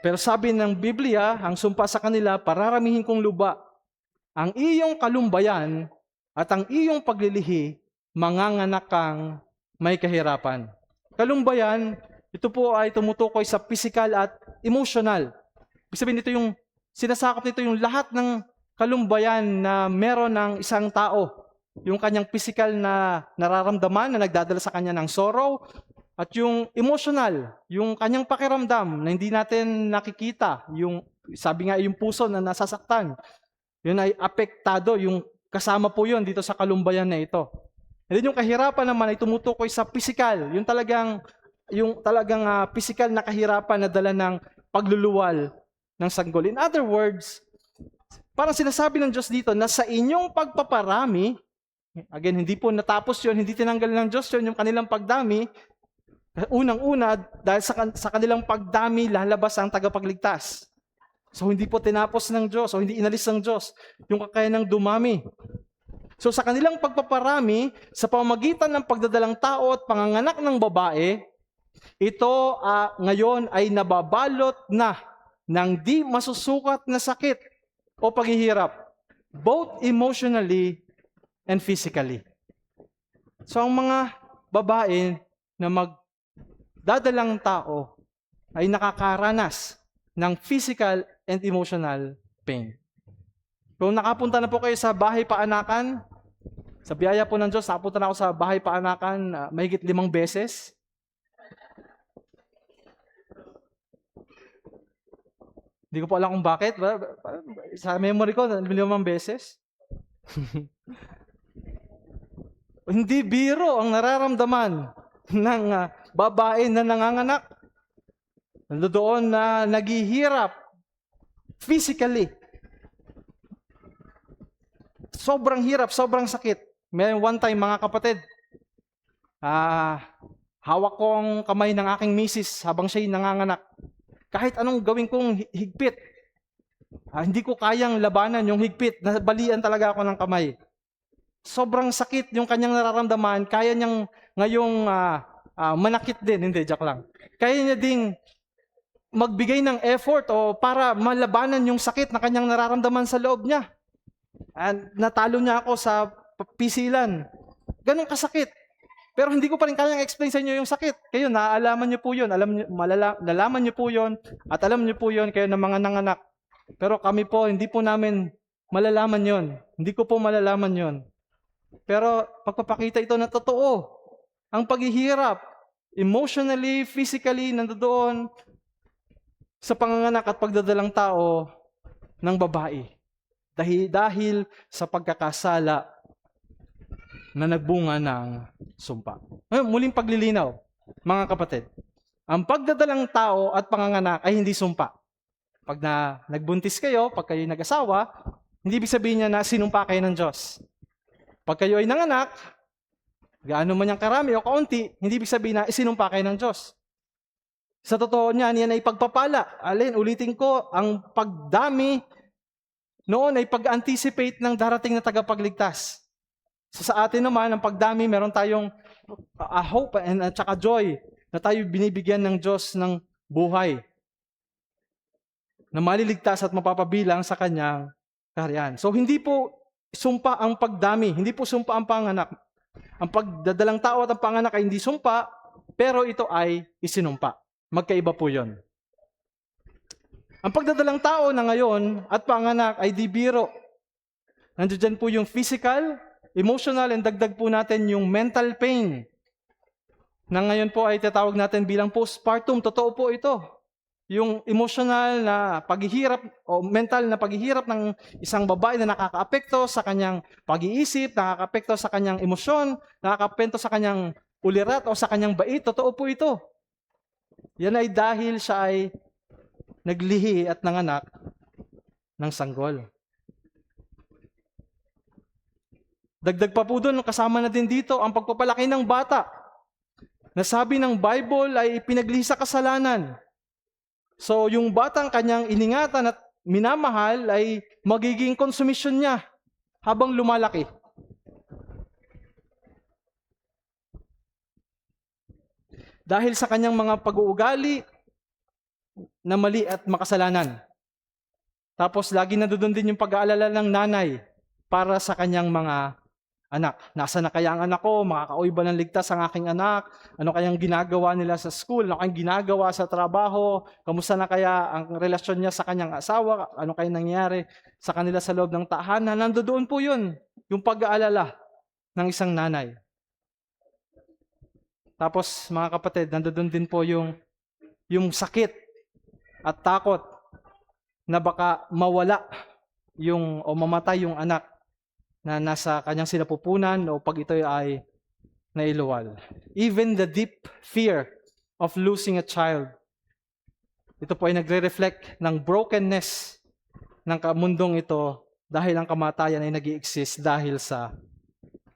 Pero sabi ng Biblia, ang sumpa sa kanila, pararamihin kong luba. Ang iyong kalumbayan at ang iyong paglilihi, manganganak kang may kahirapan. Kalumbayan, ito po ay tumutukoy sa physical at emotional. Ibig sabihin nito yung, sinasakop nito yung lahat ng kalumbayan na meron ng isang tao. Yung kanyang physical na nararamdaman na nagdadala sa kanya ng sorrow, at yung emotional, yung kanyang pakiramdam na hindi natin nakikita, yung sabi nga yung puso na nasasaktan, yun ay apektado, yung kasama po yun dito sa kalumbayan na ito. And then yung kahirapan naman ay tumutukoy sa physical, yung talagang physical na kahirapan na dala ng pagluluwal ng sanggol. In other words, parang sinasabi ng Diyos dito na sa inyong pagpaparami, again, hindi po natapos yun, hindi tinanggal ng Diyos yun, yung kanilang pagdami. Unang-una, dahil sa kanilang pagdami, lalabas ang tagapagligtas. So, hindi po tinapos ng Diyos, o hindi inalis ng Diyos, yung kakayanang dumami. So, sa kanilang pagpaparami, sa pamamagitan ng pagdadalang tao at panganganak ng babae, ito ngayon ay nababalot na ng di masusukat na sakit o paghihirap, both emotionally and physically. So, ang mga babae na magdadalang tao ay nakakaranas ng physical and emotional pain. Kung nakapunta na po kayo sa bahay paanakan, sa biyaya po ng Diyos, nakapunta na ako sa bahay paanakan mahigit 5 beses. Hindi ko po alam kung bakit. Sa memory ko, 5 beses. Hindi biro ang nararamdaman ng babae na nanganganak. Nandoon na naghihirap physically. Sobrang hirap, sobrang sakit. May one time, mga kapatid, hawak kong kamay ng aking misis habang siya'y nanganganak. Kahit anong gawin kong higpit, hindi ko kayang labanan yung higpit. Nabalian talaga ako ng kamay. Sobrang sakit yung kanyang nararamdaman. Kaya niyang ngayong manakit din. Hindi, joke lang. Kaya niya ding magbigay ng effort o para malabanan yung sakit na kanyang nararamdaman sa loob niya. Natalo niya ako sa pisilan. Ganun kasakit. Pero hindi ko pa rin kayang explain sa inyo yung sakit. Kayo, naalaman niyo po yun. Nalaman niyo po yun. At alam niyo po yun kayo ng mga nanganak. Pero kami po, hindi po namin malalaman yun. Hindi ko po malalaman yun. Pero pagpapakita ito na totoo. Ang paghihirap, emotionally, physically, nandoon sa panganganak at pagdadalang tao ng babae. Dahil sa pagkakasala na nagbunga ng sumpa. Muling paglilinaw, mga kapatid. Ang pagdadalang tao at panganganak ay hindi sumpa. Pag nagbuntis kayo, pag kayo nag-asawa, Hindi ibig sabihin niya na sinumpa kayo ng Diyos. Pag kayo ay nanganak, gaano man yung karami o kaunti, hindi ibig sabihin na isinumpa kayo ng Diyos. Sa totoo niyan, yan ay pagpapala. Ulitin ko, ang pagdami noon ay pag-anticipate ng darating na tagapagligtas. So sa atin naman, ang pagdami, meron tayong hope and at saka joy na tayo binibigyan ng Diyos ng buhay na maliligtas at mapapabilang sa kanyang kaharian. So hindi po sumpa ang pagdami, hindi po sumpa ang panganak. Ang pagdadalang tao at ang panganak ay hindi sumpa, pero ito ay isinumpa. Magkaiba po yun. Ang pagdadalang tao na ngayon at panganak ay di biro. Nandiyan po yung physical, emotional, and dagdag po natin yung mental pain na ngayon po ay tatawag natin bilang postpartum. Totoo po ito. Yung emotional na paghihirap o mental na paghihirap ng isang babae na nakakaapekto sa kanyang pag-iisip, nakakaapekto sa kanyang emosyon, nakakaapekto sa kanyang ulirat o sa kanyang bait. Totoo po ito. Yan ay dahil siya ay naglihi at nanganak ng sanggol. Dagdag pa po doon, kasama na din dito ang pagpapalaki ng bata. Nasabi ng Bible ay pinaglihi sa kasalanan. So yung batang kanyang iningatan at minamahal ay magiging konsumisyon niya habang lumalaki. Dahil sa kanyang mga pag-uugali na mali at makasalanan. Tapos lagi nandoon din yung pag-aalala ng nanay para sa kanyang mga anak. Nasaan na kaya ang anak ko? Makakauwi ba ng ligtas ang aking anak? Ano kayang ginagawa nila sa school? Ano kayang ginagawa sa trabaho? Kamusta na kaya ang relasyon niya sa kanyang asawa? Ano kayang nangyari sa kanila sa loob ng tahanan? Nandoon po yun, yung pag-aalala ng isang nanay. Tapos mga kapatid, nandoon din po yung sakit at takot na baka mawala o mamatay yung anak na nasa kanyang sinapupunan o pag ito ay nailuwal. Even the deep fear of losing a child. Ito po ay nagre-reflect ng brokenness ng mundong ito dahil ang kamatayan ay nag-i-exist dahil sa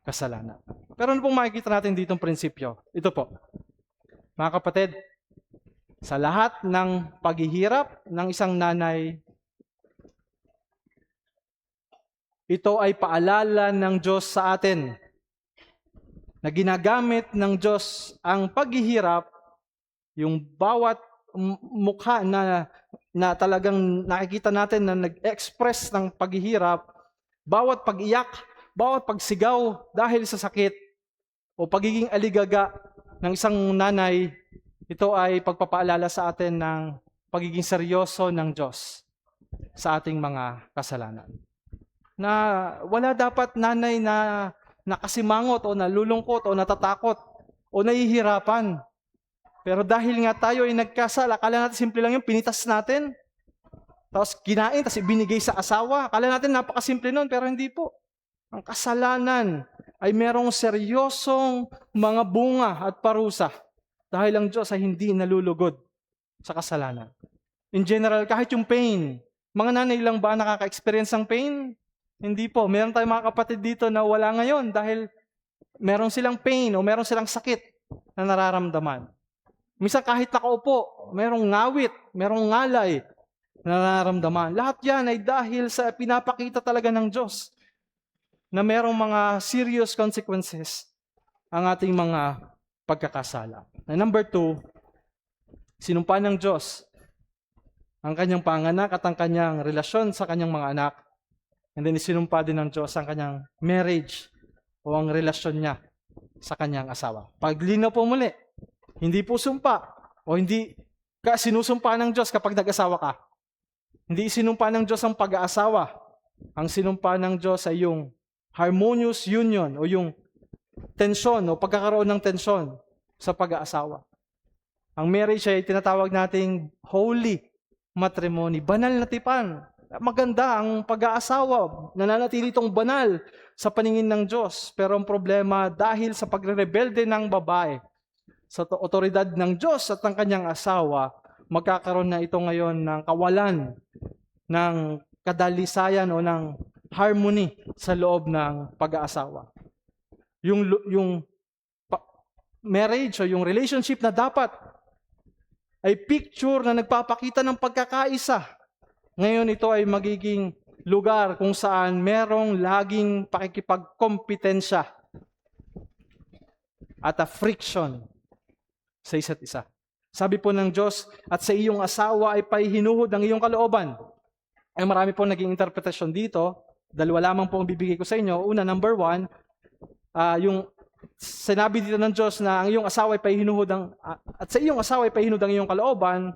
kasalanan. Pero ano pong makikita natin ditong prinsipyo? Ito po. Mga kapatid, sa lahat ng paghihirap ng isang nanay, ito ay paalala ng Diyos sa atin na ginagamit ng Diyos ang paghihirap, yung bawat mukha na talagang nakikita natin na nag-express ng paghihirap, bawat pag-iyak, bawat pagsigaw dahil sa sakit o pagiging aligaga ng isang nanay, ito ay pagpapaalala sa atin ng pagiging seryoso ng Diyos sa ating mga kasalanan. Na wala dapat nanay na nakasimangot o nalulungkot o natatakot o nahihirapan. Pero dahil nga tayo ay nagkasala, akala natin simple lang yung pinitas natin. Tapos kinain, tapos ibinigay sa asawa. Akala natin napakasimple nun, pero hindi po. Ang kasalanan ay merong seryosong mga bunga at parusa dahil ang Diyos ay hindi nalulugod sa kasalanan. In general, kahit yung pain, mga nanay lang ba nakaka-experience ng pain? Hindi po. Meron tayong mga kapatid dito na wala ngayon dahil meron silang pain o meron silang sakit na nararamdaman. Minsan kahit nakaupo, merong ngawit, merong ngalay na nararamdaman. Lahat yan ay dahil sa pinapakita talaga ng Diyos na merong mga serious consequences ang ating mga pagkakasala. Na number 2, sinumpa ng Diyos ang kanyang panganak at ang kanyang relasyon sa kanyang mga anak. And then isinumpa din ng Diyos ang kanyang marriage o ang relasyon niya sa kanyang asawa. Paglinaw po muli, hindi po sumpa o hindi ka sinusumpa ng Diyos kapag nag-asawa ka. Hindi isinumpa ng Diyos ang pag-aasawa. Ang sinumpa ng Diyos ay yung harmonious union o yung tensyon o pagkakaroon ng tensyon sa pag-aasawa. Ang marriage ay tinatawag nating holy matrimony, banal na tipan. Maganda ang pag-aasawa, nananatili itong banal sa paningin ng Diyos. Pero ang problema dahil sa pagre-rebelde ng babae sa otoridad ng Diyos at ng kanyang asawa, magkakaroon na ito ngayon ng kawalan ng kadalisayan o ng harmony sa loob ng pag-aasawa. Yung marriage o yung relationship na dapat ay picture na nagpapakita ng pagkakaisa. Ngayon ito ay magiging lugar kung saan merong laging pakikipagkompetensya at a friction sa isa't isa. Sabi po ng Diyos, at sa iyong asawa ay paihinuhod ang iyong kalooban. Ay marami po naging interpretasyon dito. Dalawa lamang po ang bibigay ko sa inyo. Una, number 1, yung sinabi dito ng Diyos na ang iyong asawa ay paihinuhod at sa iyong asawa ay paihinuhod ang iyong kalooban.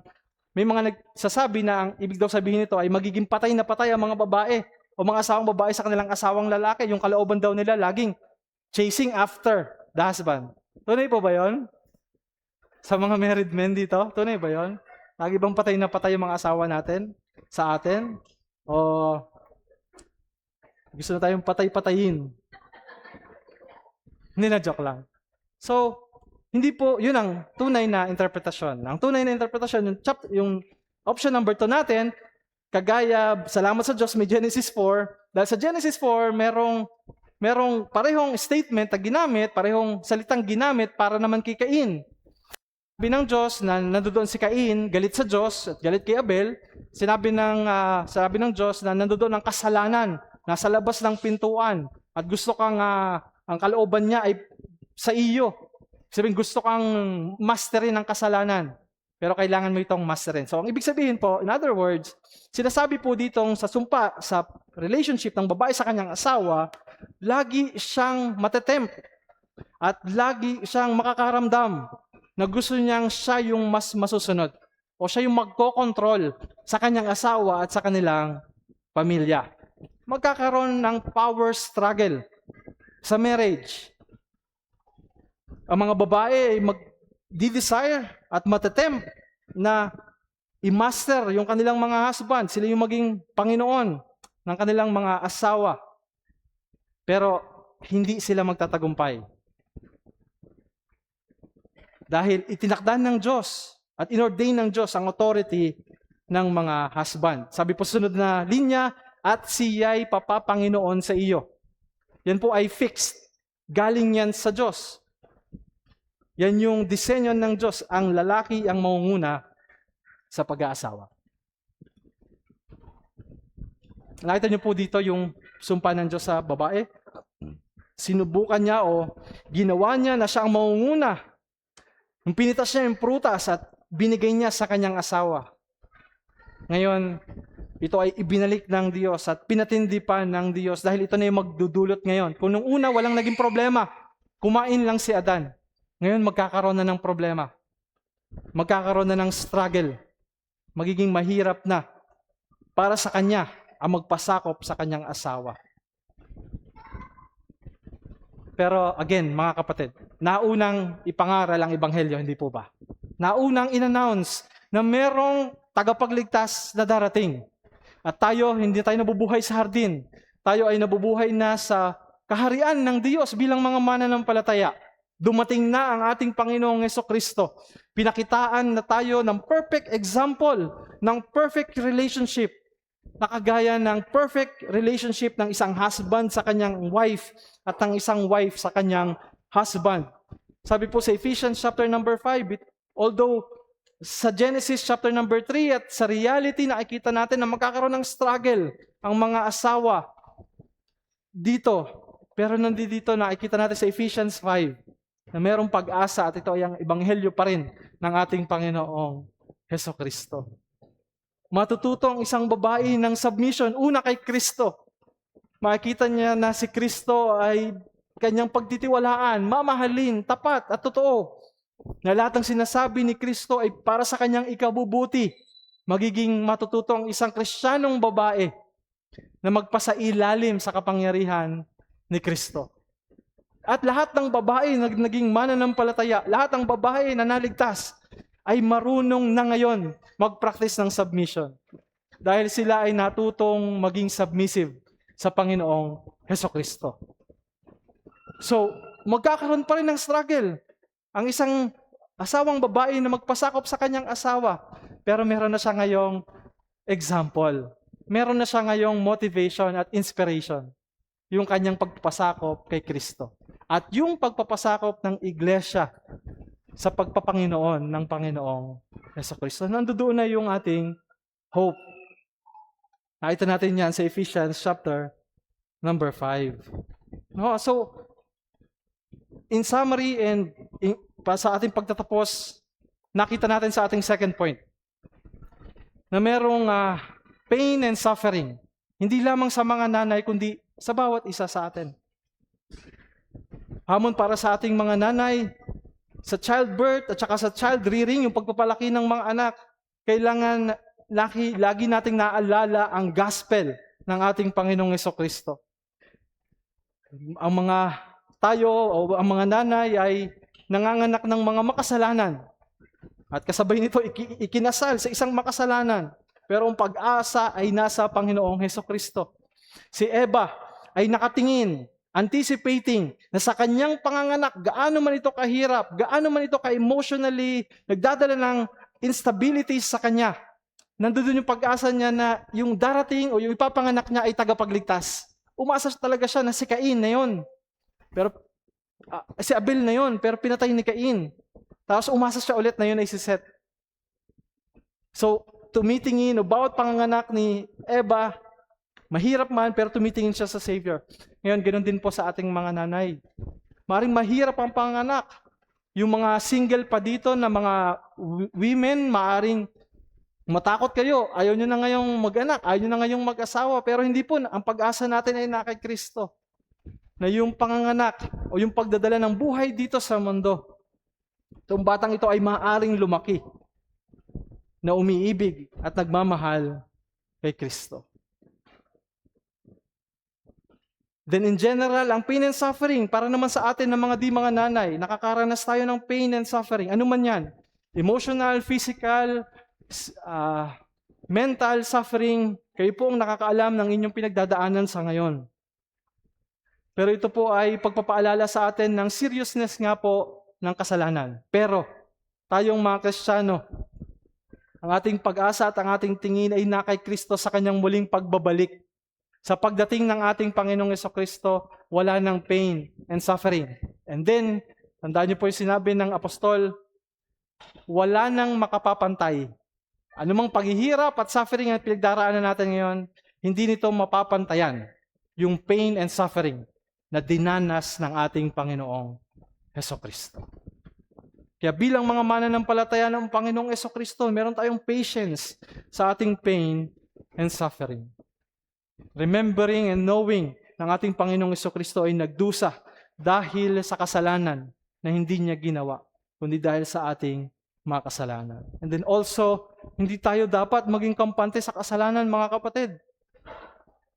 May mga nagsasabi na ang ibig daw sabihin nito ay magiging patay na patay ang mga babae o mga asawang babae sa kanilang asawang lalaki. Yung kalooban daw nila laging chasing after the husband. Tunay po ba yun? Sa mga married men dito, tunay ba yun? Lagi bang patay na patay yung mga asawa natin sa atin? O gusto na tayong patay-patayin? Hindi na, joke lang. So, hindi po, yun ang tunay na interpretasyon. Ang tunay na interpretasyon, yung option number 2 natin, kagaya, salamat sa Diyos, may Genesis 4. Dahil sa Genesis 4, merong parehong statement na ginamit, parehong salitang ginamit para naman kay Cain. Sabi ng Diyos na nandoon si Cain, galit sa Diyos at galit kay Abel. Sabi ng Diyos na nandoon ang kasalanan, nasa labas ng pintuan. At gusto kang, ang kalooban niya ay sa iyo. Sabihin, gusto kang masterin ang kasalanan. Pero kailangan mo itong masterin. So, ang ibig sabihin po, in other words, sinasabi po ditong sa sumpa, sa relationship ng babae sa kanyang asawa, lagi siyang matetempt at lagi siyang makakaramdam na gusto niyang siya yung mas masusunod o siya yung magkokontrol sa kanyang asawa at sa kanilang pamilya. Magkakaroon ng power struggle sa marriage. Ang mga babae ay mag-desire at matetempt na i-master yung kanilang mga husband. Sila yung maging Panginoon ng kanilang mga asawa. Pero hindi sila magtatagumpay. Dahil itinakdan ng Diyos at inordain ng Diyos ang authority ng mga husband. Sabi po sunod na linya, at siya'y papapanginoon sa iyo. Yan po ay fixed. Galing yan sa Diyos. Yan yung disenyo ng Diyos. Ang lalaki ang mangunguna sa pag-aasawa. Nakita niyo po dito yung sumpa ng Diyos sa babae. Sinubukan niya o ginawa niya na siya ang mangunguna. Nung pinitas niya yung prutas at binigay niya sa kanyang asawa. Ngayon, ito ay ibinalik ng Diyos at pinatindi pa ng Diyos dahil ito na yung magdudulot ngayon. Kung nung una walang naging problema, kumain lang si Adan. Ngayon magkakaroon na ng problema. Magkakaroon na ng struggle. Magiging mahirap na para sa kanya ang magpasakop sa kanyang asawa. Pero again, mga kapatid, naunang ipangaral ang ebanghelyo, hindi po ba? Naunang in-announce na merong tagapagligtas na darating. At tayo, hindi tayo nabubuhay sa hardin. Tayo ay nabubuhay na sa kaharian ng Diyos bilang mga mananampalataya. Dumating na ang ating Panginoong Jesucristo. Pinakitaan na tayo ng perfect example ng perfect relationship. Nakagaya ng perfect relationship ng isang husband sa kanyang wife at ng isang wife sa kanyang husband. Sabi po sa Ephesians chapter number 5, although sa Genesis chapter number 3 at sa reality nakikita natin na magkakaroon ng struggle ang mga asawa dito. Pero nandito nakikita natin sa Ephesians 5 na mayroong pag-asa at ito ay ang ebanghelyo pa rin ng ating Panginoong Jesucristo. Matututo ang isang babae ng submission, una kay Kristo. Makikita niya na si Kristo ay kanyang pagtitiwalaan, mamahalin, tapat at totoo. Na lahat ng sinasabi ni Kristo ay para sa kanyang ikabubuti. Magiging matututo ang isang Kristiyanong babae na magpasailalim sa kapangyarihan ni Kristo. At lahat ng babae na naging mananampalataya, lahat ng babae na naligtas, ay marunong na ngayon mag-practice ng submission. Dahil sila ay natutong maging submissive sa Panginoong Jesucristo. So, magkakaroon pa rin ng struggle. Ang isang asawang babae na magpasakop sa kanyang asawa, pero meron na siya ngayong example. meron na siya ngayong motivation at inspiration, yung kanyang pagpapasakop kay Kristo. At yung pagpapasakop ng iglesia sa pagpapanginoon ng Panginoong Jesucristo. Nandoon na yung ating hope. Nakita natin yan sa Ephesians chapter number 5. No, so, in summary and sa ating pagtatapos, nakita natin sa ating second point na merong pain and suffering. Hindi lamang sa mga nanay, kundi sa bawat isa sa atin. Hamon para sa ating mga nanay, sa childbirth at saka sa child rearing, yung pagpapalaki ng mga anak, kailangan lagi nating naalala ang gospel ng ating Panginoong Jesucristo. Ang mga tayo o ang mga nanay ay nanganganak ng mga makasalanan. At kasabay nito, ikinasal sa isang makasalanan. Pero ang pag-asa ay nasa Panginoong Jesucristo. Si Eva ay nakatingin, anticipating na sa kanyang panganganak, gaano man ito kahirap, gaano man ito ka-emotionally, nagdadala ng instability sa kanya. Nandoon yung pag-asa niya na yung darating o yung ipapanganak niya ay tagapagligtas. Umasa talaga siya na si Cain na yun. Pero si Abel na yun, pero pinatay ni Cain. Tapos umasa siya ulit na yun ay si Seth. So, tumitingin o bawat panganganak ni Eva, mahirap man, pero tumitingin siya sa Savior. Ngayon, ganoon din po sa ating mga nanay. Maring mahirap ang panganak. Yung mga single pa dito na mga women, maaring matakot kayo. Ayaw nyo na ngayong mag-anak, ayaw nyo na ngayong mag-asawa. Pero hindi po, ang pag-asa natin ay na kay Kristo. Na yung panganganak o yung pagdadala ng buhay dito sa mundo, itong batang ito ay maaaring lumaki na umiibig at nagmamahal kay Kristo. Then in general, ang pain and suffering, para naman sa atin ng mga di mga nanay, nakakaranas tayo ng pain and suffering. Ano man yan? Emotional, physical, mental suffering, kayo po ang nakakaalam ng inyong pinagdadaanan sa ngayon. Pero ito po ay pagpapaalala sa atin ng seriousness nga po ng kasalanan. Pero tayong mga Kristiyano, ang ating pag-asa at ang ating tingin ay na kay Kristo sa kanyang muling pagbabalik. Sa pagdating ng ating Panginoong Jesucristo, wala ng pain and suffering. And then, tandaan niyo po yung sinabi ng apostol, wala nang makapapantay. Anumang paghihirap at suffering ang pinagdaraanan natin ngayon, hindi nito mapapantayan yung pain and suffering na dinanas ng ating Panginoong Jesucristo. Kaya bilang mga mananampalataya ng Panginoong Jesucristo, meron tayong patience sa ating pain and suffering. Remembering and knowing ng ating Panginoong Jesucristo ay nagdusa dahil sa kasalanan na hindi niya ginawa, kundi dahil sa ating mga kasalanan. And then also, hindi tayo dapat maging kampante sa kasalanan, mga kapatid.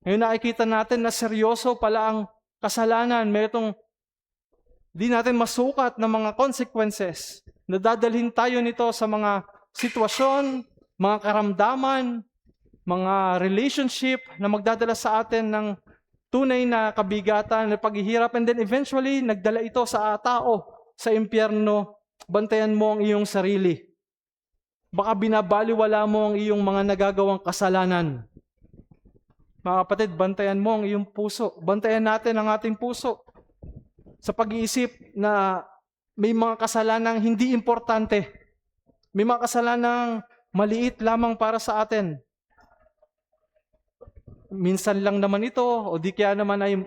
Ngayon nakikita natin na seryoso pala ang kasalanan. Mayroong di natin masukat ng mga consequences. Nadadalhin tayo nito sa mga sitwasyon, mga karamdaman, mga relationship na magdadala sa atin ng tunay na kabigatan, na paghihirap, and then eventually nagdala ito sa tao, sa impyerno. Bantayan mo ang iyong sarili. Baka binabaliwala mo ang iyong mga nagagawang kasalanan. Mga kapatid, bantayan mo ang iyong puso. Bantayan natin ang ating puso sa pag-iisip na may mga kasalanang hindi importante. May mga kasalanang maliit lamang para sa atin. Minsan lang naman ito, o di kaya naman ay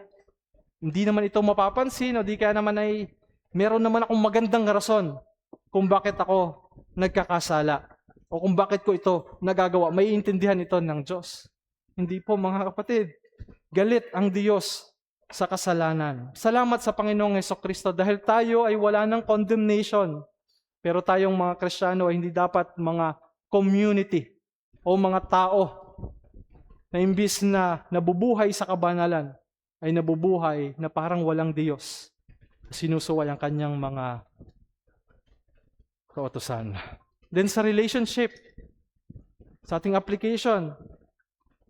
hindi naman ito mapapansin, o di kaya naman ay meron naman akong magandang rason kung bakit ako nagkakasala o kung bakit ko ito nagagawa. May intindihan ito ng Diyos. Hindi po, mga kapatid. Galit ang Diyos sa kasalanan. Salamat sa Panginoong Jesucristo dahil tayo ay wala ng condemnation. Pero tayong mga Kristiyano ay hindi dapat mga community o mga tao na imbis na nabubuhay sa kabanalan ay nabubuhay na parang walang Diyos. Sinusuway ang kanyang mga kautusan. Then sa relationship, sa ating application,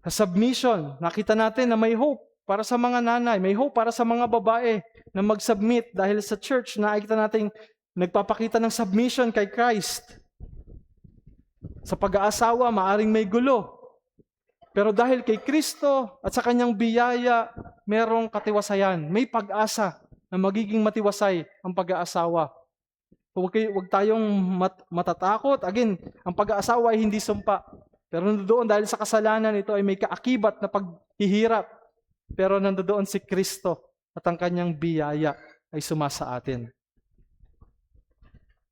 sa submission, nakita natin na may hope para sa mga nanay, may hope para sa mga babae na mag-submit dahil sa church nakita natin nagpapakita ng submission kay Christ. Sa pag-aasawa, maaring may gulo. Pero dahil kay Kristo at sa kanyang biyaya, merong katiwasayan. May pag-asa na magiging matiwasay ang pag-aasawa. Huwag tayong matatakot. Again, ang pag-aasawa ay hindi sumpa. Pero nandoon dahil sa kasalanan, ito ay may kaakibat na paghihirap. Pero nandoon si Kristo at ang kanyang biyaya ay sumasa atin.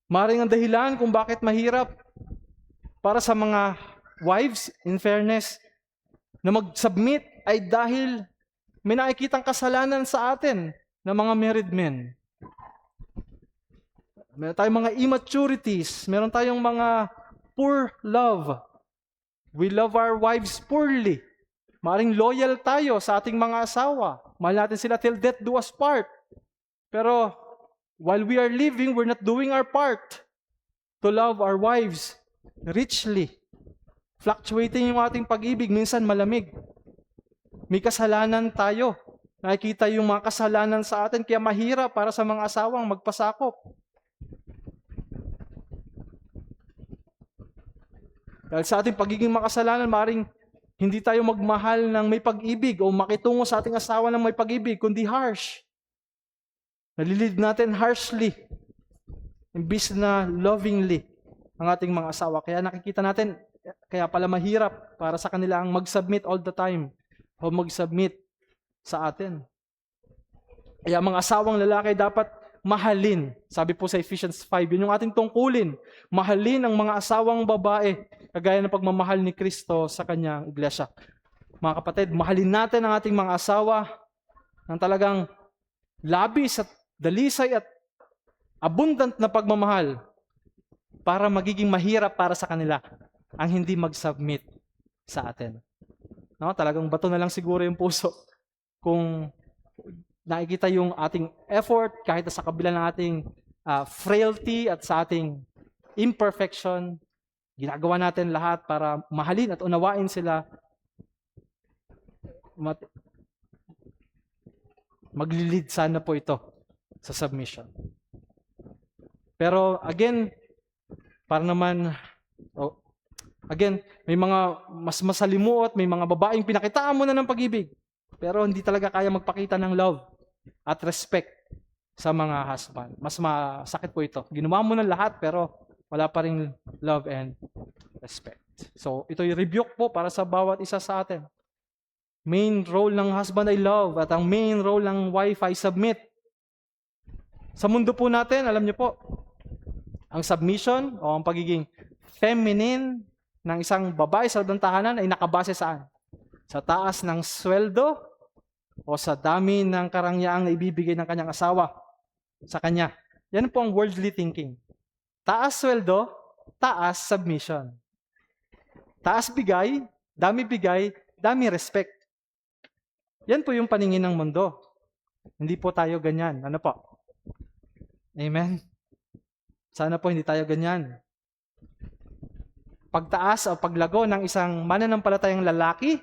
Maring ang dahilan kung bakit mahirap para sa mga wives, in fairness, na mag-submit ay dahil may nakikitang kasalanan sa atin ng mga married men. Meron tayong mga immaturities, meron tayong mga poor love. We love our wives poorly. Maring loyal tayo sa ating mga asawa. Mahal natin sila till death do us part. Pero while we are living, we're not doing our part to love our wives richly. Fluctuating yung ating pag-ibig, minsan malamig. May kasalanan tayo. Nakikita yung mga kasalanan sa atin, kaya mahirap para sa mga asawang magpasakop. Dahil sa ating pagiging makasalanan, maaaring hindi tayo magmahal ng may pag-ibig o makitungo sa ating asawa ng may pag-ibig, kundi harsh. Nalilid natin harshly, imbis na lovingly ang ating mga asawa. Kaya nakikita natin, kaya pala mahirap para sa kanila ang mag-submit all the time o mag-submit sa atin. Kaya mga asawang lalaki dapat mahalin. Sabi po sa Ephesians 5, yun yung ating tungkulin. Mahalin ang mga asawang babae, kagaya ng pagmamahal ni Kristo sa kanyang iglesia. Mga kapatid, mahalin natin ang ating mga asawa ng talagang labis at dalisay at abundant na pagmamahal para magiging mahirap para sa kanila ang hindi mag-submit sa atin. No, talagang bato na lang siguro yung puso kung nakikita yung ating effort kahit sa kabila ng ating frailty at sa ating imperfection, ginagawa natin lahat para mahalin at unawain sila. Maglilid sana po ito sa submission. Pero again, para naman, may mga mas masalimuot, may mga babaeng pinakitaan mo na ng pag-ibig, pero hindi talaga kaya magpakita ng love at respect sa mga husband. Mas masakit po ito. Ginawa mo na lahat, pero wala pa rin love and respect. So, ito yung rebuke po para sa bawat isa sa atin. Main role ng husband ay love, at ang main role ng wife ay submit. Sa mundo po natin, alam niyo po, ang submission o ang pagiging feminine ng isang babae sa loob ng tahanan ay nakabase saan? Sa taas ng sweldo o sa dami ng karangyaang na ibibigay ng kanyang asawa sa kanya. Yan po ang worldly thinking. Taas sweldo, taas submission. Taas bigay, dami respect. Yan po yung paningin ng mundo. Hindi po tayo ganyan. Ano po? Amen? Sana po hindi tayo ganyan. Pagtaas o paglago ng isang mananampalatayang lalaki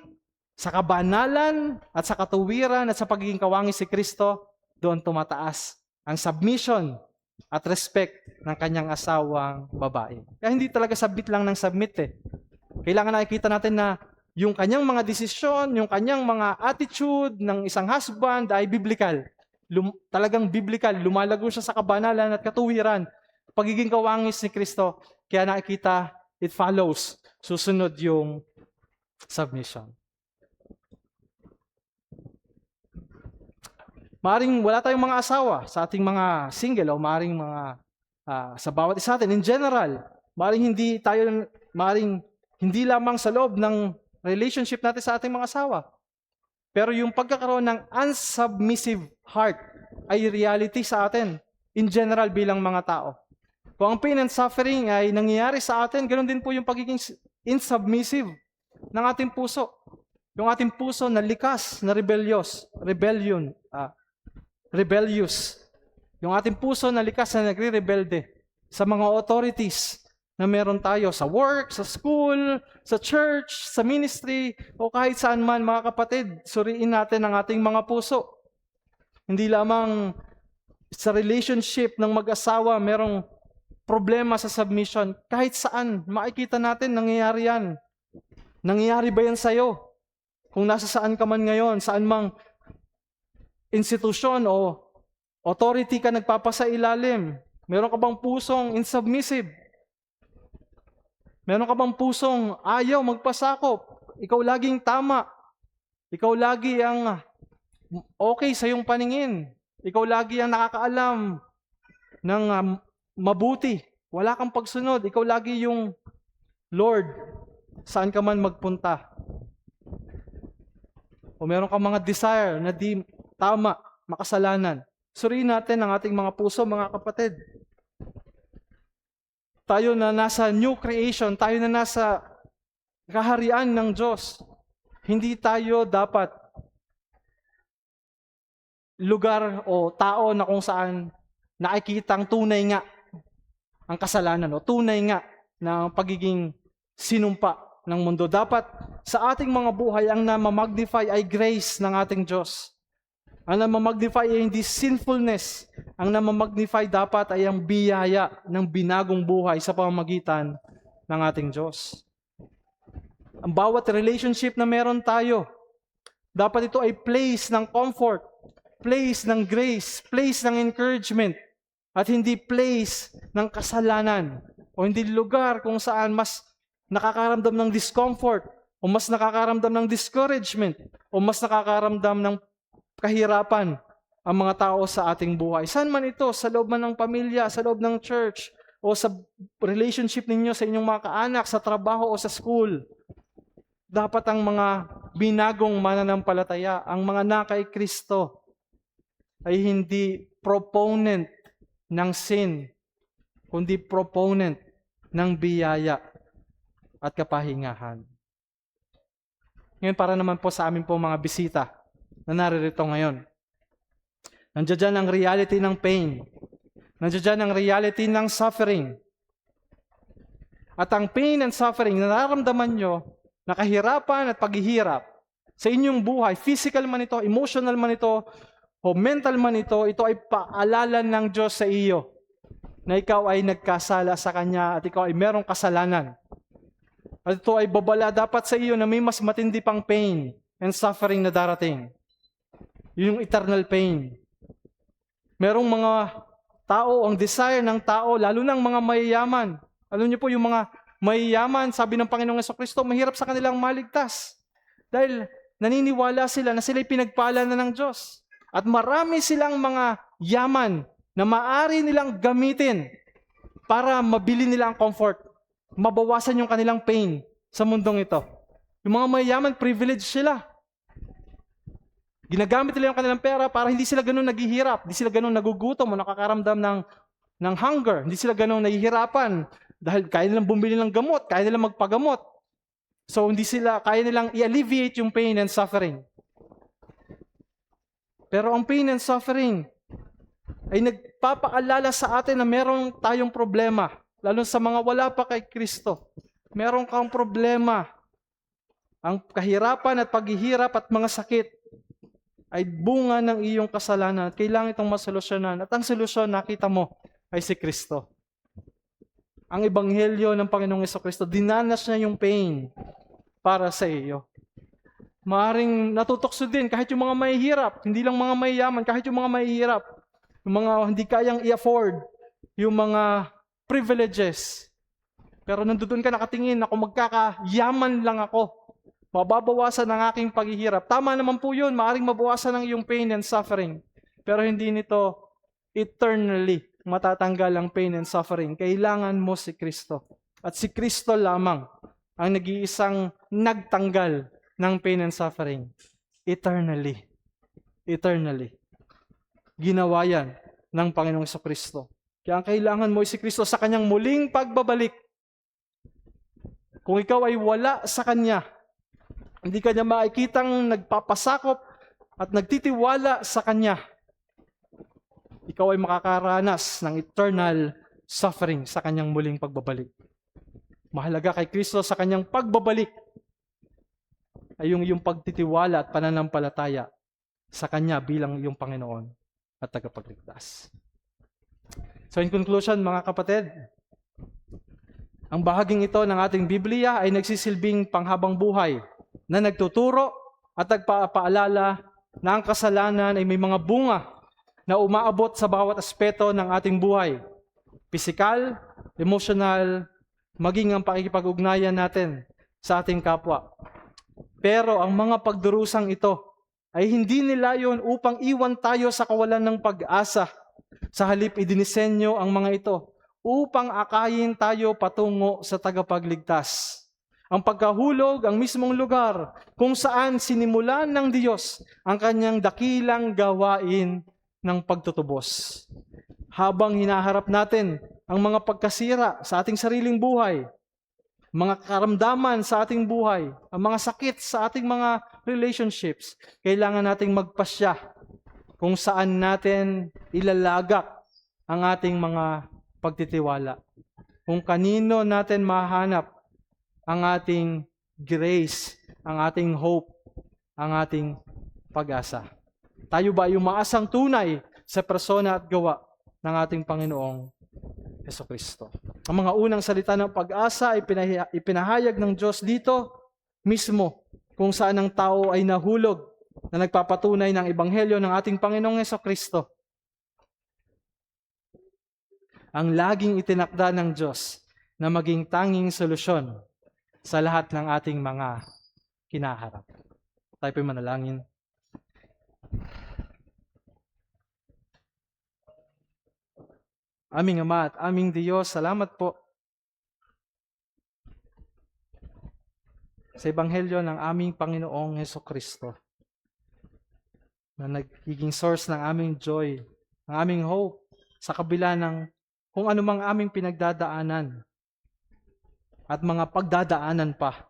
sa kabanalan at sa katuwiran at sa pagiging kawangis si Kristo, doon tumataas ang submission at respect ng kanyang asawang babae. Kaya hindi talaga submit lang ng submit eh. Kailangan nakikita natin na yung kanyang mga desisyon, yung kanyang mga attitude ng isang husband ay biblical. Talagang biblical. Lumalago siya sa kabanalan at katuwiran. Pagiging kawangis ni Kristo. Kaya nakikita, it follows. Susunod yung submission. Maaring wala tayong mga asawa sa ating mga single o maaring mga sa bawat isa natin in general. Maaring hindi lamang sa loob ng relationship natin sa ating mga asawa. Pero yung pagkakaroon ng unsubmissive heart ay reality sa atin in general bilang mga tao. Kung ang pain and suffering ay nangyayari sa atin, ganoon din po yung pagiging insubmissive ng ating puso. Yung ating puso na likas, na rebellious. Yung ating puso na likas na nagre-rebelde sa mga authorities na meron tayo sa work, sa school, sa church, sa ministry, o kahit saan man, mga kapatid, suriin natin ang ating mga puso. Hindi lamang sa relationship ng mag-asawa, merong problema sa submission. Kahit saan, makikita natin, nangyayari yan. Nangyayari ba yan sa'yo? Kung nasa saan ka man ngayon, saan mang institusyon o authority ka nagpapasailalim, meron ka bang pusong insubmissive? Meron ka bang pusong ayaw magpasakop? Ikaw laging tama. Ikaw lagi ang okay sa iyong paningin. Ikaw lagi ang nakakaalam ng mabuti. Wala kang pagsunod. Ikaw lagi yung Lord, saan ka man magpunta. O meron kang mga desire na di tama, makasalanan. Suriin natin ang ating mga puso, mga kapatid. Tayo na nasa new creation, tayo na nasa kaharian ng Diyos. Hindi tayo dapat lugar o tao na kung saan nakikitang tunay nga ang kasalanan o tunay nga ng pagiging sinumpa ng mundo. Dapat sa ating mga buhay ang namamagnify ay grace ng ating Diyos. Ang namamagnify ay hindi sinfulness. Ang namamagnify dapat ay ang biyaya ng binagong buhay sa pamamagitan ng ating Diyos. Ang bawat relationship na meron tayo, dapat ito ay place ng comfort, place ng grace, place ng encouragement, at hindi place ng kasalanan o hindi lugar kung saan mas nakakaramdam ng discomfort o mas nakakaramdam ng discouragement o mas nakakaramdam ng kahirapan ang mga tao sa ating buhay. Saan man ito, sa loob man ng pamilya, sa loob ng church, o sa relationship ninyo sa inyong mga kaanak, sa trabaho o sa school. Dapat ang mga binagong mananampalataya, ang mga na kay Kristo, ay hindi proponent ng sin, kundi proponent ng biyaya at kapahingahan. Ngayon, para naman po sa amin po mga bisita na naririto ngayon. Nandiyan dyan ang reality ng pain. Nandiyan dyan ang reality ng suffering. At ang pain and suffering na nararamdaman nyo, nakahirapan at paghihirap sa inyong buhay, physical man ito, emotional man ito, o mental man ito ay paalala ng Diyos sa iyo na ikaw ay nagkasala sa Kanya at ikaw ay merong kasalanan. At ito ay babala dapat sa iyo na may mas matindi pang pain and suffering na darating. Yung eternal pain. Merong mga tao, ang desire ng tao, lalo ng mga mayayaman. Alam niyo po, yung mga mayayaman, sabi ng Panginoong Jesucristo, mahirap sa kanilang maligtas. Dahil naniniwala sila na sila'y pinagpala na ng Diyos. At marami silang mga yaman na maaari nilang gamitin para mabili nila ang comfort. Mabawasan yung kanilang pain sa mundong ito. Yung mga mayayaman, privilege sila. Ginagamit nila yung kanilang pera para hindi sila ganun naghihirap, hindi sila ganun nagugutom o nakakaramdam ng hunger, hindi sila ganun nahihirapan dahil kaya nilang bumili ng gamot, kaya nilang magpagamot. So kaya nilang i-alleviate yung pain and suffering. Pero ang pain and suffering ay nagpapaalala sa atin na meron tayong problema, lalo sa mga wala pa kay Kristo. Meron kang problema. Ang kahirapan at paghihirap at mga sakit ay bunga ng iyong kasalanan at kailangan itong masolusyonan. At ang solusyon, nakita mo, ay si Kristo. Ang ebanghelyo ng Panginoong Jesucristo, dinanas niya yung pain para sa iyo. Maaring natutokso din kahit yung mga mahihirap, hindi lang mga mayayaman, kahit yung mga mahihirap, yung mga hindi kayang i-afford, yung mga privileges. Pero nandoon ka nakatingin na kung magkakayaman lang ako, mababawasan ang aking paghihirap. Tama naman po yun, maaaring mabawasan ang iyong pain and suffering. Pero hindi nito eternally matatanggal ang pain and suffering. Kailangan mo si Kristo. At si Kristo lamang ang nag-iisang nagtanggal ng pain and suffering. Eternally. Eternally. Ginawa yan ng Panginoong Jesucristo. Kaya ang kailangan mo si Kristo sa kanyang muling pagbabalik. Kung ikaw ay wala sa Kanya, hindi ka niya makikitang nagpapasakop at nagtitiwala sa Kanya, ikaw ay makakaranas ng eternal suffering sa Kanyang muling pagbabalik. Mahalaga kay Kristo sa Kanyang pagbabalik ay yung pagtitiwala at pananampalataya sa Kanya bilang iyong Panginoon at tagapagligtas. So in conclusion, mga kapatid, ang bahaging ito ng ating Biblia ay nagsisilbing panghabang buhay na nagtuturo at nagpapaalala na ang kasalanan ay may mga bunga na umaabot sa bawat aspeto ng ating buhay. Pisikal, emosyonal, maging ang pakikipag-ugnayan natin sa ating kapwa. Pero ang mga pagdurusang ito ay hindi nilayon upang iwan tayo sa kawalan ng pag-asa. Sa halip, idinisenyo ang mga ito upang akayin tayo patungo sa tagapagligtas. Ang pagkahulog, ang mismong lugar kung saan sinimulan ng Diyos ang kanyang dakilang gawain ng pagtutubos. Habang hinaharap natin ang mga pagkasira sa ating sariling buhay, mga karamdaman sa ating buhay, ang mga sakit sa ating mga relationships, kailangan nating magpasya kung saan natin ilalagak ang ating mga pagtitiwala. Kung kanino natin mahanap ang ating grace, ang ating hope, ang ating pag-asa. Tayo ba ay umaasang tunay sa persona at gawa ng ating Panginoong Jesucristo? Ang mga unang salita ng pag-asa ay ipinahayag ng Diyos dito mismo kung saan ang tao ay nahulog na nagpapatunay ng ebanghelyo ng ating Panginoong Jesucristo. Ang laging itinakda ng Diyos na maging tanging solusyon sa lahat ng ating mga kinaharap. Tayo po'y manalangin. Aming Ama at aming Diyos, salamat po sa ebanghelyo ng aming Panginoong Jesucristo na nagiging source ng aming joy, ng aming hope sa kabila ng kung anumang aming pinagdadaanan at mga pagdadaanan pa.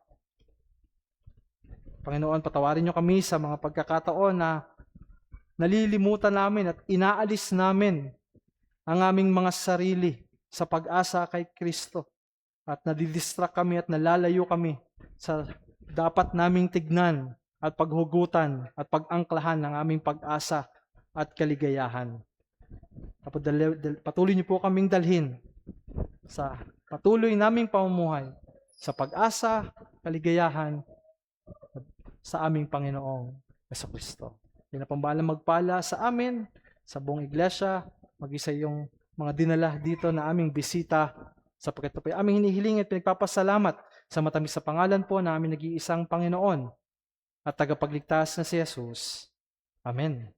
Panginoon, patawarin niyo kami sa mga pagkakataon na nalilimutan namin at inaalis namin ang aming mga sarili sa pag-asa kay Kristo at nadidistract kami at nalalayo kami sa dapat naming tignan at paghugutan at pag-angklahan ng aming pag-asa at kaligayahan. Patuloy niyo po kaming dalhin sa patuloy naming pamumuhay sa pag-asa, kaligayahan sa aming Panginoong Jesucristo. Pinapambalang magpala sa amin, sa buong iglesia, mag-isa yung mga dinala dito na aming bisita sapagkat ito po ay aming hinihiling at pinagpapasalamat sa matamis sa pangalan po na aming nag-iisang Panginoon at tagapagligtas na si Jesus. Amen.